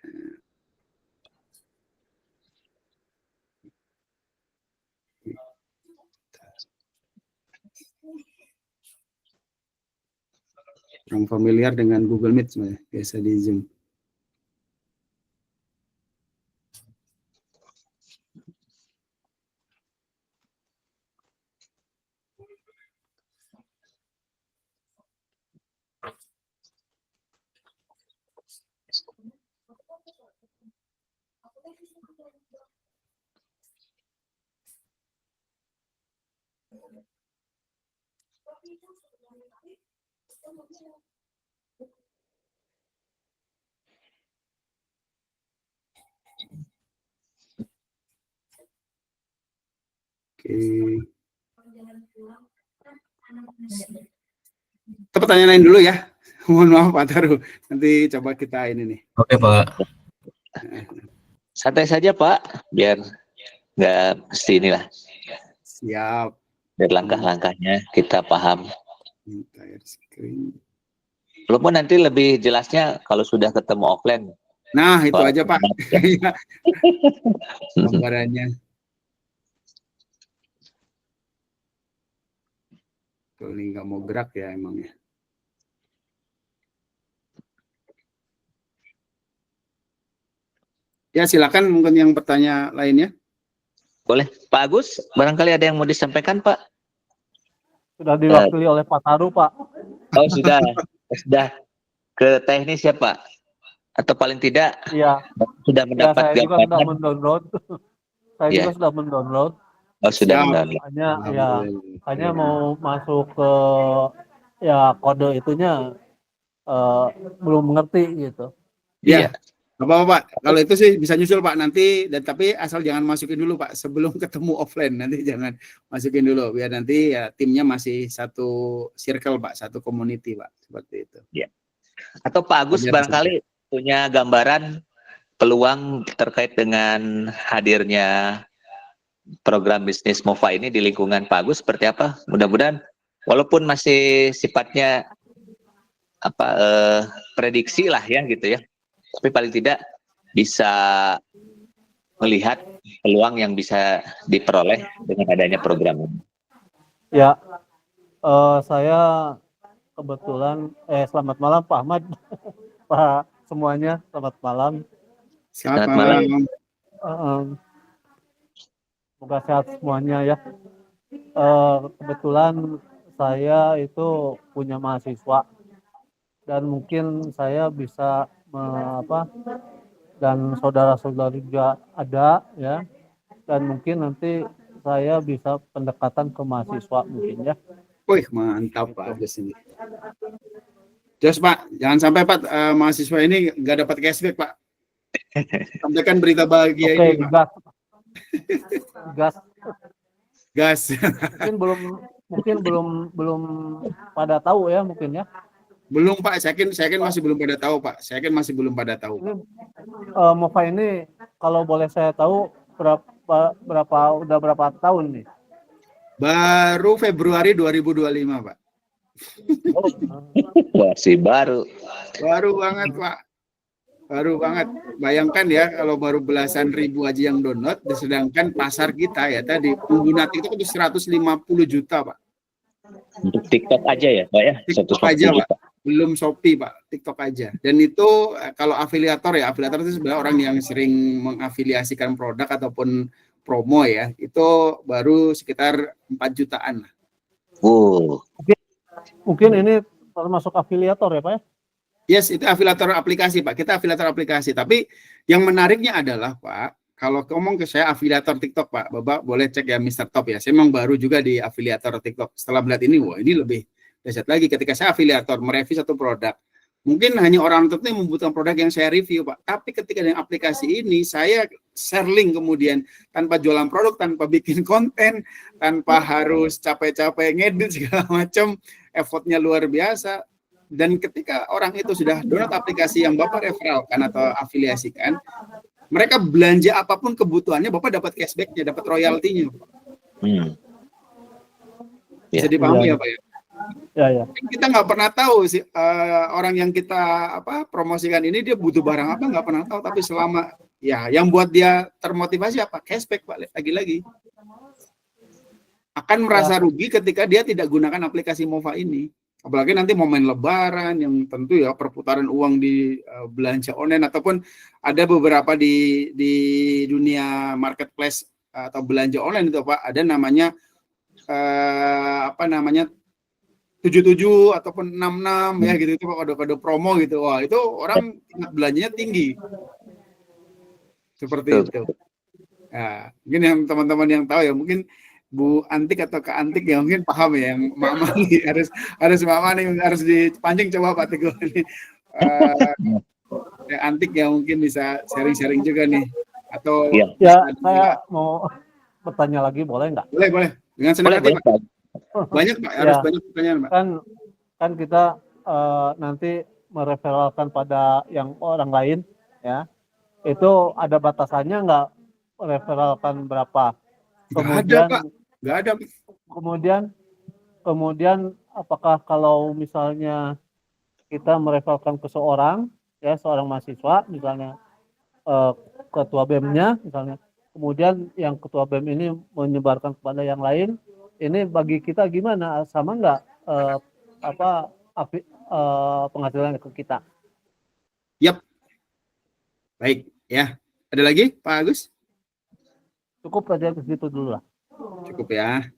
Kurang familiar dengan Google Meet sebenarnya, biasa di Zoom. Oke. Kita pertanyaan lain dulu ya. Mohon maaf Pak Taru. Nanti coba kita ini nih.
Oke Pak.
Santai saja Pak, biar nggak mesti inilah.
Siap.
Biar langkah-langkahnya kita paham.
Entire screen.
Walaupun nanti lebih jelasnya kalau sudah ketemu offline.
Nah, itu aja Pak. Gambarannya. Tuh, ini nggak mau gerak ya emangnya. Ya silakan mungkin yang bertanya lainnya.
Boleh, Pak Agus, barangkali ada yang mau disampaikan Pak?
Sudah diwakili oleh Pak Taru Pak.
Oh sudah ke teknis ya Pak? Atau paling tidak sudah mendapat
saya juga sudah mendownload. Saya juga sudah mendownload.
Oh sudah mendownload.
Hanya mau masuk ke kode itunya belum mengerti gitu.
Iya. Apa Pak? Kalau itu sih bisa nyusul Pak nanti, tapi asal jangan masukin dulu Pak sebelum ketemu offline, nanti jangan masukin dulu biar nanti ya timnya masih satu circle Pak, satu community Pak, seperti itu.
Ya. Atau Pak Agus barangkali punya gambaran peluang terkait dengan hadirnya program bisnis MOFA ini di lingkungan Pak Agus seperti apa? Mudah-mudahan walaupun masih sifatnya prediksi lah ya gitu ya. Tapi paling tidak bisa melihat peluang yang bisa diperoleh dengan adanya program ini.
Ya, saya kebetulan selamat malam Pak Ahmad, Pak semuanya, selamat malam.
Selamat malam.
Semoga sehat semuanya ya. kebetulan saya itu punya mahasiswa dan mungkin saya bisa dan saudara-saudara juga ada ya, dan mungkin nanti saya bisa pendekatan ke mahasiswa mungkin ya.
Wih, mantap Pak
Gitu.
Agus ini. Terus Pak, jangan sampai Pak mahasiswa ini nggak dapat cashback Pak. Sampaikan berita bahagia
Oke,
ini Pak.
gas.
Gas.
Mungkin belum pada tahu ya mungkin ya.
Belum Pak, saya yakin masih belum pada tahu Pak. Saya yakin masih belum pada tahu.
Ini Mova ini kalau boleh saya tahu udah berapa tahun nih?
Baru Februari 2025 Pak.
Masih baru.
Baru banget Pak. Baru banget. Bayangkan ya kalau baru belasan ribu aja yang download, sedangkan pasar kita ya tadi pengguna TikTok itu 150 juta Pak.
Untuk TikTok aja ya Pak ya?
TikTok aja Pak. Belum Shopee Pak, TikTok aja. Dan itu kalau afiliator itu sebenarnya orang yang sering mengafiliasikan produk ataupun promo ya, itu baru sekitar 4 jutaan.
Mungkin ini termasuk afiliator ya Pak ya?
Yes, itu afiliator aplikasi Pak. Kita afiliator aplikasi. Tapi yang menariknya adalah Pak, kalau ngomong ke saya afiliator TikTok Pak, Bapak boleh cek ya Mr. Top ya. Saya memang baru juga di afiliator TikTok. Setelah melihat ini, wah ini lebih dahsyat lagi. Ketika saya afiliator mereview satu produk, mungkin hanya orang tertentu yang membutuhkan produk yang saya review Pak. Tapi ketika dengan aplikasi ini, saya share link kemudian tanpa jualan produk, tanpa bikin konten, tanpa harus capek-capek ngedit segala macam, effortnya luar biasa. Dan ketika orang itu sudah download aplikasi yang Bapak referalkan atau afiliasikan, mereka belanja apapun kebutuhannya, Bapak dapat cashback-nya, dapat royaltinya. Bisa dipahami ya Pak ya?
Ya.
Kita nggak pernah tahu sih orang yang kita promosikan ini dia butuh barang apa, nggak pernah tahu. Tapi selama ya yang buat dia termotivasi apa? Cashback Pak, lagi-lagi. Akan merasa rugi ketika dia tidak gunakan aplikasi Mova ini. Apalagi nanti momen lebaran yang tentu ya perputaran uang di belanja online ataupun ada beberapa di dunia marketplace atau belanja online itu Pak, ada namanya 77 ataupun 66 ya gitu itu Pak, kode-kode promo gitu. Wah, itu orang tingkat belanjanya tinggi. Seperti itu. Nah, mungkin yang teman-teman yang tahu ya mungkin Bu Antik atau Kak Antik ya mungkin paham ya yang Mama nih harus Mama nih harus dipancing coba Pak Teguh ini Antik ya mungkin bisa sharing-sharing juga nih atau
ya saya mau bertanya lagi boleh nggak?
Boleh dengan senang hati Pak. Banyak Pak harus banyak pertanyaan Pak.
Kan kita nanti mereferalkan pada yang orang lain ya itu ada batasannya nggak referalkan berapa? Nggak ada. Kemudian apakah kalau misalnya kita mereferalkan ke seorang mahasiswa misalnya ketua BEM-nya misalnya, kemudian yang ketua BEM ini menyebarkan kepada yang lain, ini bagi kita gimana? Sama nggak penghasilan ke kita?
Yap. Baik ya. Ada lagi Pak Agus?
Cukup aja ke situ dulu lah.
Cukup ya.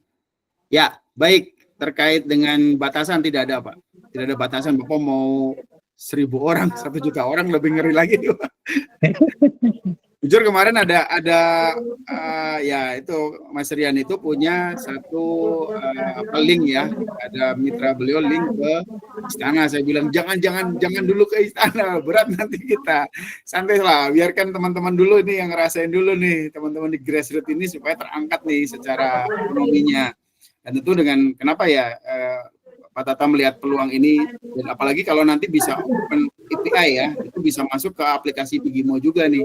Ya, baik. Terkait dengan batasan tidak ada, Pak. Tidak ada batasan. Bapak mau 1.000 orang, 1 juta orang lebih ngeri lagi. Jujur kemarin ada ya itu Mas Rian itu punya satu link ya. Ada mitra beliau link ke istana. Saya bilang jangan dulu ke istana, berat nanti kita. Santai lah, biarkan teman-teman dulu nih yang ngerasain dulu nih, teman-teman di grassroots ini supaya terangkat nih secara ekonominya. Dan tentu dengan kenapa ya Pak Tata melihat peluang ini, dan apalagi kalau nanti bisa open API ya, itu bisa masuk ke aplikasi Bigimo juga nih.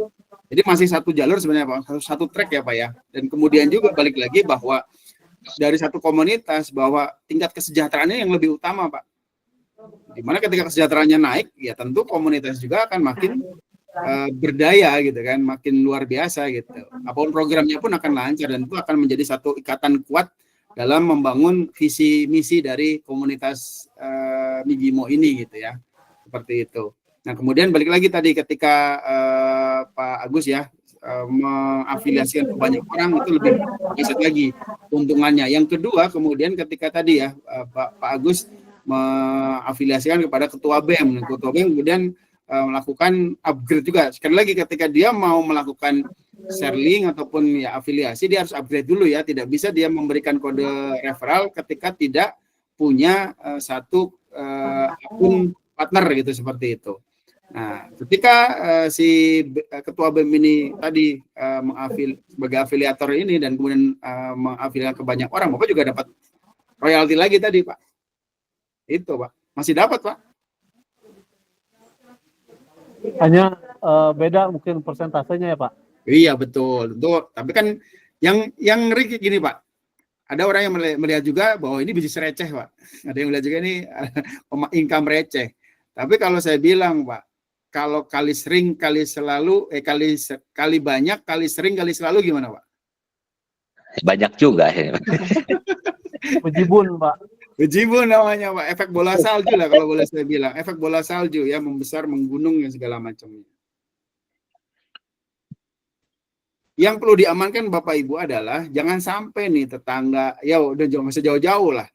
Jadi masih satu jalur sebenarnya Pak, satu track ya Pak ya. Dan kemudian juga balik lagi bahwa dari satu komunitas bahwa tingkat kesejahteraannya yang lebih utama Pak. Dimana ketika kesejahteraannya naik, ya tentu komunitas juga akan makin berdaya gitu kan, makin luar biasa gitu. Apapun programnya pun akan lancar dan itu akan menjadi satu ikatan kuat dalam membangun visi misi dari komunitas Bigimo ini gitu ya. Seperti itu. Nah kemudian balik lagi tadi ketika Pak Agus ya mengafiliasikan ke banyak orang itu lebih besar lagi keuntungannya. Yang kedua, kemudian ketika tadi ya Pak Agus mengafiliasikan kepada ketua BEM, ketua BEM kemudian melakukan upgrade juga. Sekali lagi ketika dia mau melakukan share link ataupun ya afiliasi, dia harus upgrade dulu ya. Tidak bisa dia memberikan kode referral ketika tidak punya satu akun partner gitu, seperti itu. Nah, ketika si ketua BEM ini tadi sebagai afiliator ini dan kemudian mengafiliasikan ke banyak orang, Bapak juga dapat royalti lagi tadi, Pak. Itu, Pak. Masih dapat, Pak.
Hanya beda mungkin persentasenya ya Pak?
Iya, betul. Tapi kan yang ngeri gini, Pak. Ada orang yang melihat juga bahwa ini bisnis receh, Pak. Ada yang melihat juga ini income receh. Tapi kalau saya bilang, Pak, kalau kali sering, kali selalu, kali banyak, kali sering, kali selalu gimana, Pak?
Banyak juga ya.
Bejibun, Pak.
Bejibun namanya, Pak. Efek bola salju lah kalau boleh saya bilang. Efek bola salju ya, membesar, menggunung dan segala macamnya. Yang perlu diamankan Bapak Ibu adalah jangan sampai nih tetangga, ya udah jangan jauh-jauh lah.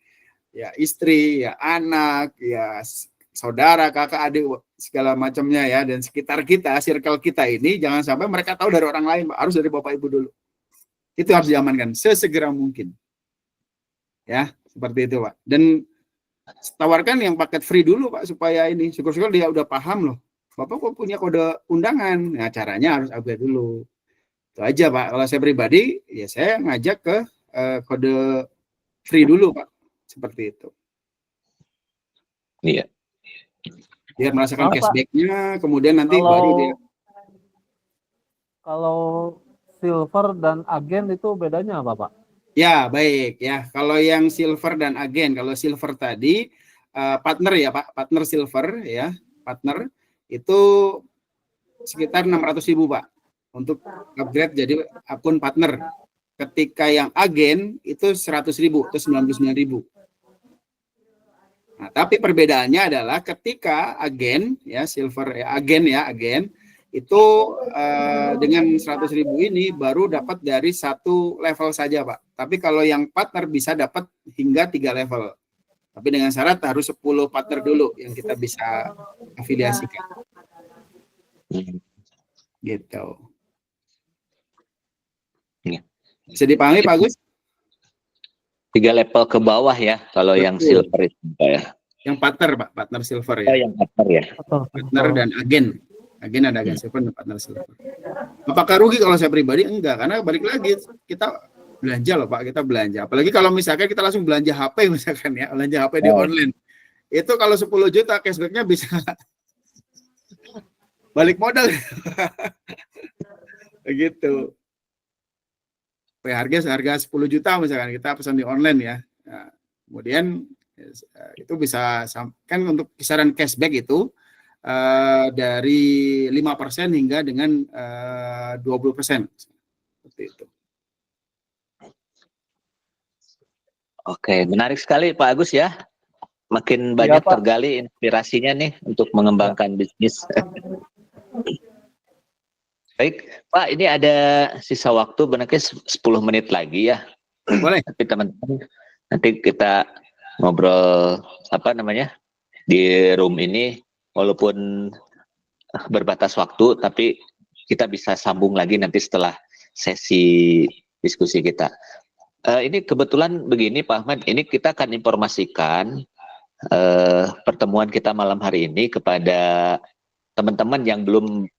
Ya istri, ya anak, ya saudara, kakak, adik, segala macamnya ya, dan sekitar kita, circle kita ini jangan sampai mereka tahu dari orang lain, Pak. Harus dari Bapak Ibu dulu. Itu harus diamankan sesegera mungkin. Ya, seperti itu, Pak. Dan tawarkan yang paket free dulu, Pak, supaya ini syukur-syukur dia udah paham loh. Bapak kok punya kode undangan. Nah, caranya harus upgrade dulu. Itu aja, Pak. Kalau saya pribadi, ya saya ngajak ke kode free dulu, Pak. Seperti itu.
Iya.
Dia merasakan cashback-nya, kemudian nanti baru dia.
Kalau silver dan agen itu bedanya apa, Pak?
Ya, baik ya. Kalau yang silver dan agen, kalau silver tadi partner ya, Pak. Partner silver ya, partner itu sekitar 600.000, Pak. Untuk upgrade jadi akun partner. Ketika yang agen itu 100.000 atau 99.000. Nah, tapi perbedaannya adalah ketika agen ya silver ya agen itu dengan 100.000 ini baru dapat dari satu level saja, Pak. Tapi kalau yang partner bisa dapat hingga 3 level. Tapi dengan syarat harus 10 partner dulu yang kita bisa afiliasikan. Gitu. Bisa dipahami, Pak Agus?
3 level ke bawah ya, kalau yang silver itu, Pak ya.
Yang partner, Pak, partner silver ya.
Oh, yang partner ya.
Partner dan agen. Agen ada agen silver dan partner silver. Apakah rugi kalau saya pribadi? Enggak, karena balik lagi kita belanja loh, Pak, kita belanja. Apalagi kalau misalkan kita langsung belanja HP misalkan ya, belanja HP di online. Itu kalau 10 juta cashback-nya bisa balik modal. Begitu. Harga 10 juta misalkan kita pesan di online ya. Nah, kemudian itu bisa kan untuk kisaran cashback itu dari 5% hingga dengan 20%. Seperti itu.
Oke, menarik sekali Pak Agus ya. Makin banyak tergali inspirasinya nih untuk mengembangkan bisnis. Baik, Pak, ini ada sisa waktu benarnya 10 menit lagi ya.
Boleh.
Tapi teman-teman, nanti kita ngobrol di room ini, walaupun berbatas waktu, tapi kita bisa sambung lagi nanti setelah sesi diskusi kita. Ini kebetulan begini Pak Ahmad, ini kita akan informasikan pertemuan kita malam hari ini kepada teman-teman yang belum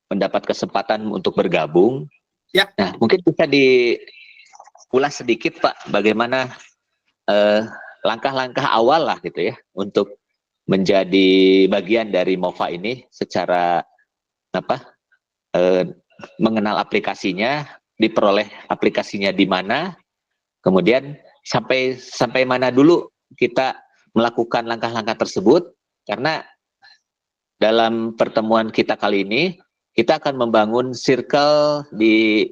mendapat kesempatan untuk bergabung.
Ya.
Nah, mungkin bisa diulas sedikit Pak, bagaimana langkah-langkah awal lah gitu ya untuk menjadi bagian dari MOFA ini secara mengenal aplikasinya, diperoleh aplikasinya di mana, kemudian sampai mana dulu kita melakukan langkah-langkah tersebut, karena dalam pertemuan kita kali ini kita akan membangun circle di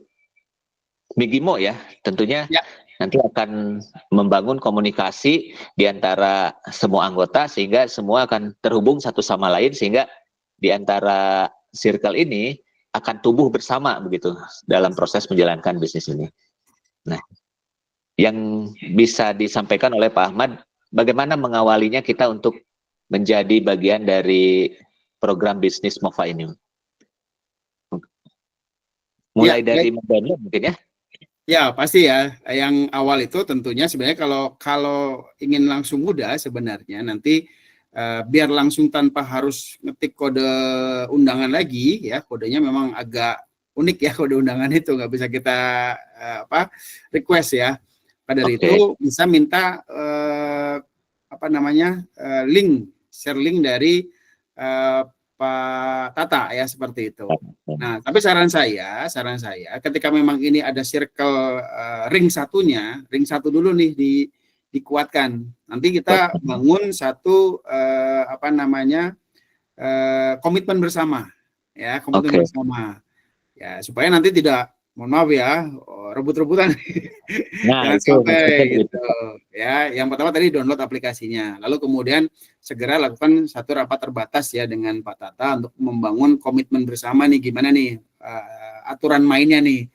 Migimo ya, tentunya ya. Nanti akan membangun komunikasi di antara semua anggota sehingga semua akan terhubung satu sama lain, sehingga di antara circle ini akan tumbuh bersama begitu dalam proses menjalankan bisnis ini. Nah, yang bisa disampaikan oleh Pak Ahmad, bagaimana mengawalinya kita untuk menjadi bagian dari program bisnis MOFA ini? Mulai dari mendownload mungkin ya?
Ya, pasti ya. Yang awal itu tentunya sebenarnya kalau ingin langsung mudah sebenarnya nanti biar langsung tanpa harus ngetik kode undangan lagi ya, kodenya memang agak unik ya kode undangan itu, nggak bisa kita request ya. Pada dari itu bisa minta share link dari Pak Tata ya, seperti itu. Nah, tapi saran saya ketika memang ini ada circle ring satu dulu nih dikuatkan. Nanti kita bangun satu komitmen bersama ya, bersama. Ya, supaya nanti tidak, mohon maaf ya, rebut-rebutan.
Nah,
jangan sampai gitu. Ya, yang pertama tadi download aplikasinya. Lalu kemudian segera lakukan satu rapat terbatas ya dengan Pak Tata untuk membangun komitmen bersama nih, gimana nih aturan mainnya nih.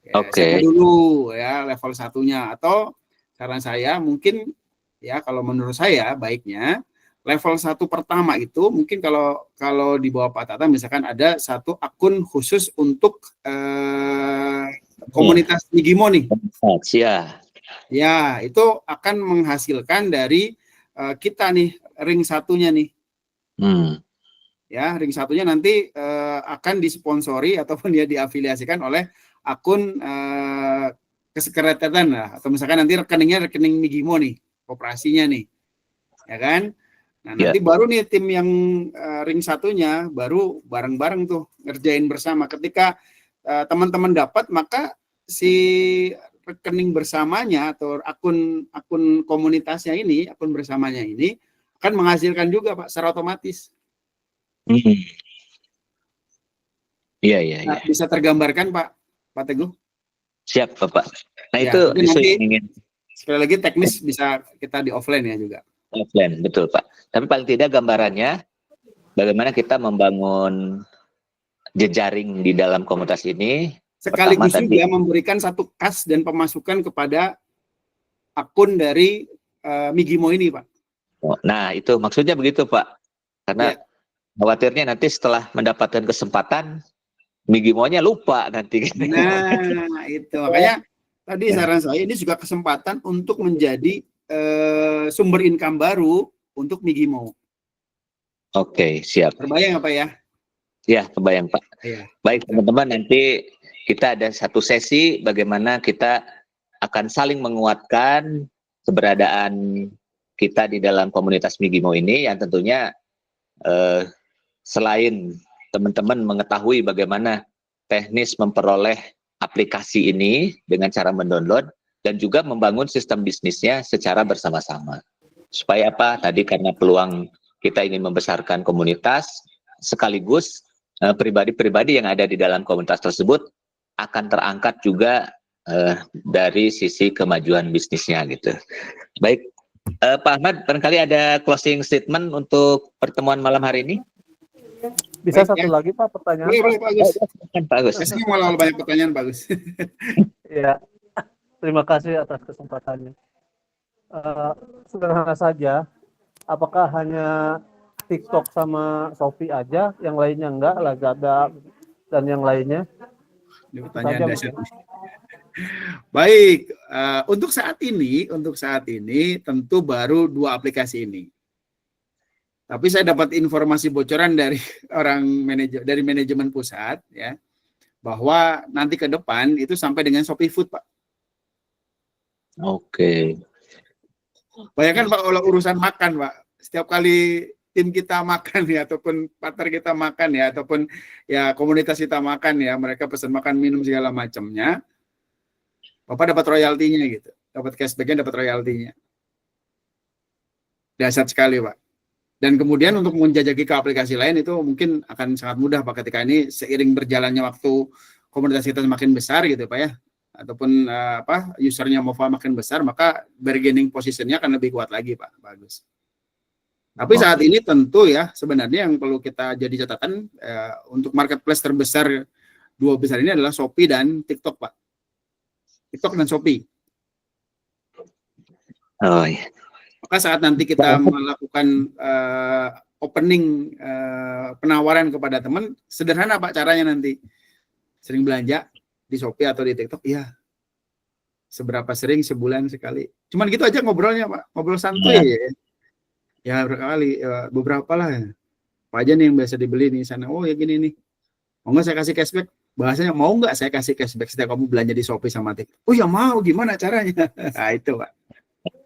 Ya, siapa dulu ya level satunya, atau saran saya mungkin ya, kalau menurut saya baiknya level 1 pertama itu mungkin kalau di bawah Pak Tata misalkan ada satu akun khusus untuk komunitas Migimo nih. Ya, itu akan menghasilkan dari kita nih ring satunya nih. Ya, ring satunya nanti akan disponsori ataupun dia diafiliasikan oleh akun kesekretariatan lah, atau misalkan nanti rekeningnya rekening Migimo nih, koperasinya nih. Ya kan? Nah, nanti baru nih tim yang ring satunya baru bareng-bareng tuh ngerjain bersama. Ketika teman-teman dapat, maka si rekening bersamanya atau akun komunitasnya ini, akun bersamanya ini akan menghasilkan juga Pak secara otomatis.
Iya.
Nah, bisa tergambarkan Pak Teguh?
Siap Bapak. Nah
ya,
itu
nanti,
ingin.
Sekali lagi teknis bisa kita di offline ya juga.
Offline, betul Pak. Tapi paling tidak gambarannya bagaimana kita membangun jejaring di dalam komunitas ini.
Sekaligus juga memberikan satu kas dan pemasukan kepada akun dari Migimo ini, Pak.
Nah, itu maksudnya begitu, Pak. Karena khawatirnya nanti setelah mendapatkan kesempatan, Migimo-nya lupa nanti.
Nah, itu. Makanya tadi saran saya, ini juga kesempatan untuk menjadi sumber income baru untuk Migimo.
Oke, siap.
Terbayang apa ya?
Ya, kebayang Pak.
Ya.
Baik teman-teman, nanti kita ada satu sesi bagaimana kita akan saling menguatkan keberadaan kita di dalam komunitas Migimo ini, yang tentunya selain teman-teman mengetahui bagaimana teknis memperoleh aplikasi ini dengan cara mendownload, dan juga membangun sistem bisnisnya secara bersama-sama. Supaya apa? Tadi karena peluang kita ingin membesarkan komunitas, sekaligus pribadi-pribadi yang ada di dalam komunitas tersebut akan terangkat juga dari sisi kemajuan bisnisnya gitu. Baik, Pak Ahmad, barangkali ada closing statement untuk pertemuan malam hari ini?
Bisa satu lagi Pak pertanyaan?
Boleh Pak Agus.
Pak Agus.
Saya malah banyak pertanyaan Pak Agus.
Ya, terima kasih atas kesempatannya. Sederhana saja, apakah hanya TikTok sama Shopee aja, yang lainnya enggak, Lazada dan yang lainnya?
Ini pertanyaan dasar. Baik, untuk saat ini tentu baru 2 aplikasi ini. Tapi saya dapat informasi bocoran dari manajemen pusat ya, bahwa nanti ke depan itu sampai dengan Shopee Food, Pak.
Oke.
Bayangkan Pak, kalau urusan makan, Pak, setiap kali tim kita makan ya, ataupun partner kita makan ya, ataupun ya komunitas kita makan ya, mereka pesan makan minum segala macamnya, Bapak dapat royaltinya gitu, dapat cashbacknya, dapat royaltinya. Dahsyat sekali Pak. Dan kemudian untuk menjajaki ke aplikasi lain itu mungkin akan sangat mudah Pak, ketika ini seiring berjalannya waktu komunitas kita semakin besar gitu Pak ya, ataupun usernya MOFA makin besar, maka bargaining positionnya akan lebih kuat lagi Pak. Bagus. Tapi saat ini tentu ya sebenarnya yang perlu kita jadi catatan untuk marketplace terbesar Dua besar ini adalah Shopee dan TikTok, Pak. TikTok dan Shopee.
Oh iya.
Maka saat nanti kita melakukan opening penawaran kepada teman, sederhana Pak caranya nanti. Sering belanja di Shopee atau di TikTok, iya. Seberapa sering, sebulan sekali. Cuman gitu aja ngobrolnya Pak, ngobrol santuy ya. Ya berkali, beberapa lah. Apa aja nih yang biasa dibeli nih sana. Oh ya gini nih. Mau nggak saya kasih cashback? Bahasanya mau nggak saya kasih cashback setiap kamu belanja di Shopee sama TikTok? Oh ya mau, gimana caranya? Nah itu Pak.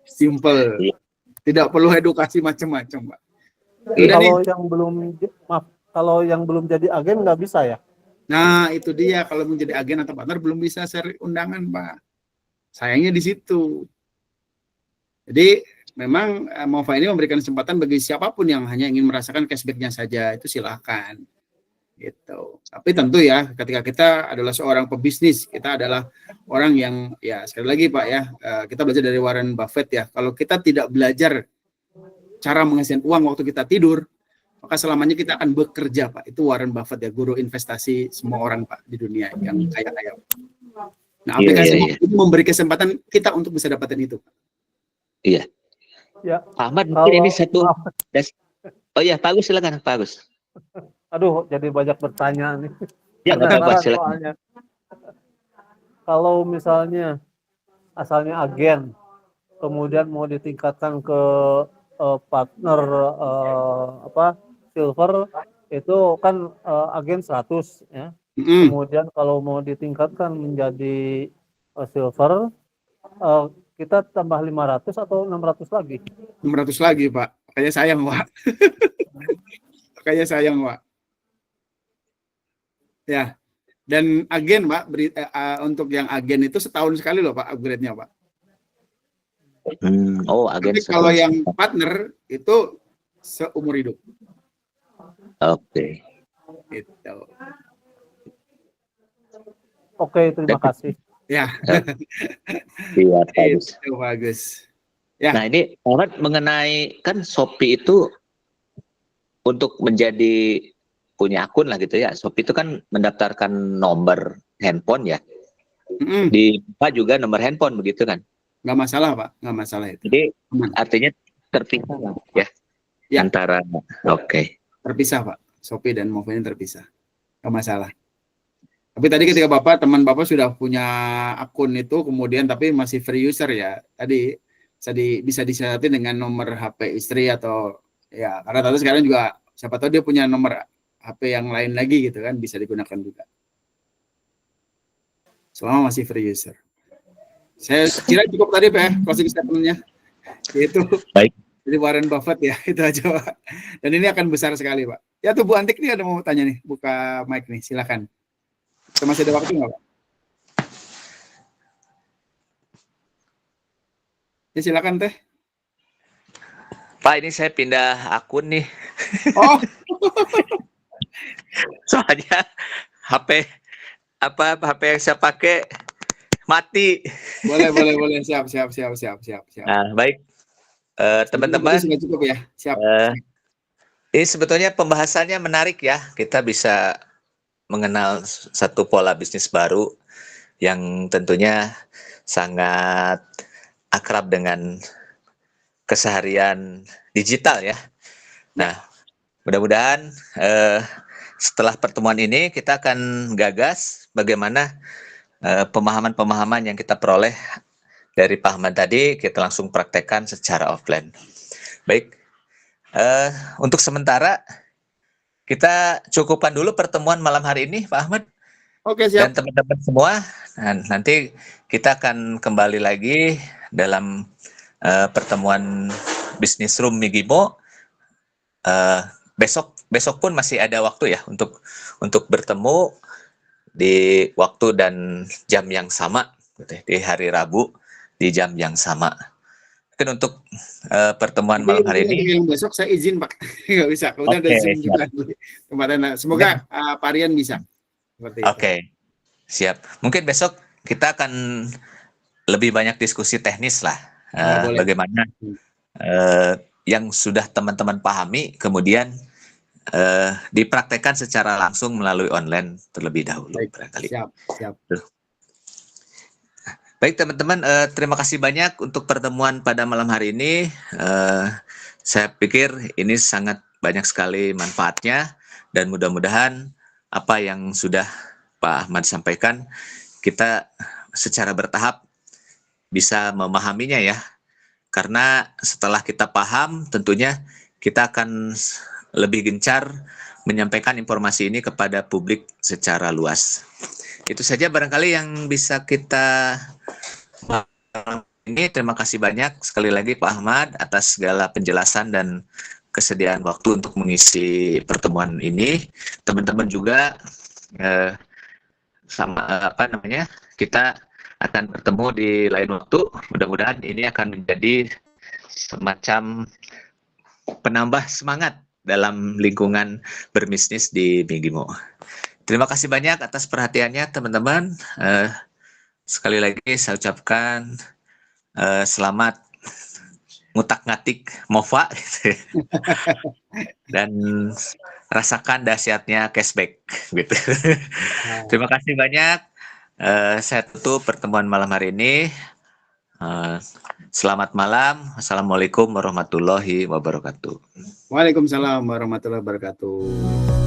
Simple. Tidak perlu edukasi macam-macam Pak.
Kalau yang belum, maaf, kalau yang belum jadi agen nggak bisa ya?
Nah, itu dia. Kalau menjadi agen atau partner belum bisa share undangan, Pak. Sayangnya di situ. Jadi, memang Mova ini memberikan kesempatan bagi siapapun yang hanya ingin merasakan cashback-nya saja. Itu silakan. Gitu. Tapi tentu ya, ketika kita adalah seorang pebisnis, kita adalah orang yang, ya sekali lagi Pak ya, kita belajar dari Warren Buffett ya. Kalau kita tidak belajar cara menghasilkan uang waktu kita tidur, maka selamanya kita akan bekerja Pak. Itu Warren Buffett ya, guru investasi semua orang Pak di dunia yang kaya-kaya. Nah aplikasi ini memberi kesempatan kita untuk bisa dapatin itu.
Iya.
Ya.
Pak Ahmad mungkin ini satu. Oh iya Pak Agus silakan Pak Agus.
Aduh jadi banyak bertanya nih.
Ya nggak apa-apa silakan.
Kalau misalnya asalnya agen, kemudian mau ditingkatkan ke partner silver, itu kan agen 100 ya. Kemudian kalau mau ditingkatkan menjadi silver, kita tambah 500 atau 600 lagi?
600 lagi Pak, kayaknya sayang Pak. Kayaknya sayang Pak. Ya, dan agen Pak, untuk yang agen itu setahun sekali loh Pak upgrade-nya Pak.
Oh, agen.
Tapi kalau yang partner itu seumur hidup.
Oke.
Gitu.
Oke, terima kasih.
Ya.
Iya, bagus.
Itu bagus. Ya.
Nah, ini Ahmad mengenai kan Shopee itu untuk menjadi punya akun lah gitu ya. Shopee itu kan mendaftarkan nomor handphone ya. Di Pak juga nomor handphone begitu kan?
Nggak masalah Pak, nggak masalah itu.
Jadi artinya terpisah lah ya, antara
terpisah Pak, Shopee dan Mova ini terpisah, nggak masalah. Tapi tadi ketika teman Bapak sudah punya akun itu kemudian tapi masih free user ya, tadi bisa disyaratkan dengan nomor HP istri atau ya karena tadi sekarang juga siapa tahu dia punya nomor HP yang lain lagi gitu kan, bisa digunakan juga. Selama masih free user. Saya kira cukup tadi Pak ya, closing statement-nya. Yaitu
baik.
Jadi Warren Buffett ya, itu aja Pak. Dan ini akan besar sekali Pak. Ya tuh Bu Antik nih ada mau tanya nih, buka mic nih, silakan. Kita masih ada waktu nggak Pak? Ya silakan Teh.
Pak ini saya pindah akun nih.
Oh.
Soalnya HP yang saya pakai mati.
Boleh. Siap.
Nah, baik. Teman-teman.
Sudah cukup ya. Siap.
Ini sebetulnya pembahasannya menarik ya. Kita bisa mengenal satu pola bisnis baru yang tentunya sangat akrab dengan keseharian digital ya. Nah, mudah-mudahan setelah pertemuan ini kita akan gagas bagaimana pemahaman-pemahaman yang kita peroleh dari Pak Ahmad tadi kita langsung praktekkan secara offline. Baik, untuk sementara kita cukupkan dulu pertemuan malam hari ini Pak Ahmad.
Oke, siap.
Dan teman-teman semua, nanti kita akan kembali lagi dalam pertemuan Business Room Migimo. Besok pun masih ada waktu ya untuk bertemu di waktu dan jam yang sama gitu, di hari Rabu di jam yang sama. Mungkin untuk pertemuan malam hari ini.
Yang besok saya izin Pak, nggak bisa. Kemudian ada Zoom juga. Semoga Pak Rian bisa.
Oke, siap. Mungkin besok kita akan lebih banyak diskusi teknis lah. Bagaimana yang sudah teman-teman pahami, kemudian dipraktekkan secara langsung melalui online terlebih dahulu.
Baik,
Barangkali.
siap.
Baik teman-teman, terima kasih banyak untuk pertemuan pada malam hari ini. Saya pikir ini sangat banyak sekali manfaatnya dan mudah-mudahan apa yang sudah Pak Ahmad sampaikan kita secara bertahap bisa memahaminya ya. Karena setelah kita paham tentunya kita akan lebih gencar menyampaikan informasi ini kepada publik secara luas. Itu saja barangkali yang bisa kita ini. Terima kasih banyak sekali lagi Pak Ahmad atas segala penjelasan dan kesediaan waktu untuk mengisi pertemuan ini. Teman-teman juga kita akan bertemu di lain waktu. Mudah-mudahan ini akan menjadi semacam penambah semangat dalam lingkungan berbisnis di Migimo. Terima kasih banyak atas perhatiannya teman-teman. Sekali lagi saya ucapkan selamat ngutak-ngatik MOFA dan rasakan dahsyatnya cashback gitu. Terima kasih banyak. Saya tutup pertemuan malam hari ini. Selamat malam. Assalamualaikum warahmatullahi wabarakatuh.
Waalaikumsalam warahmatullahi wabarakatuh.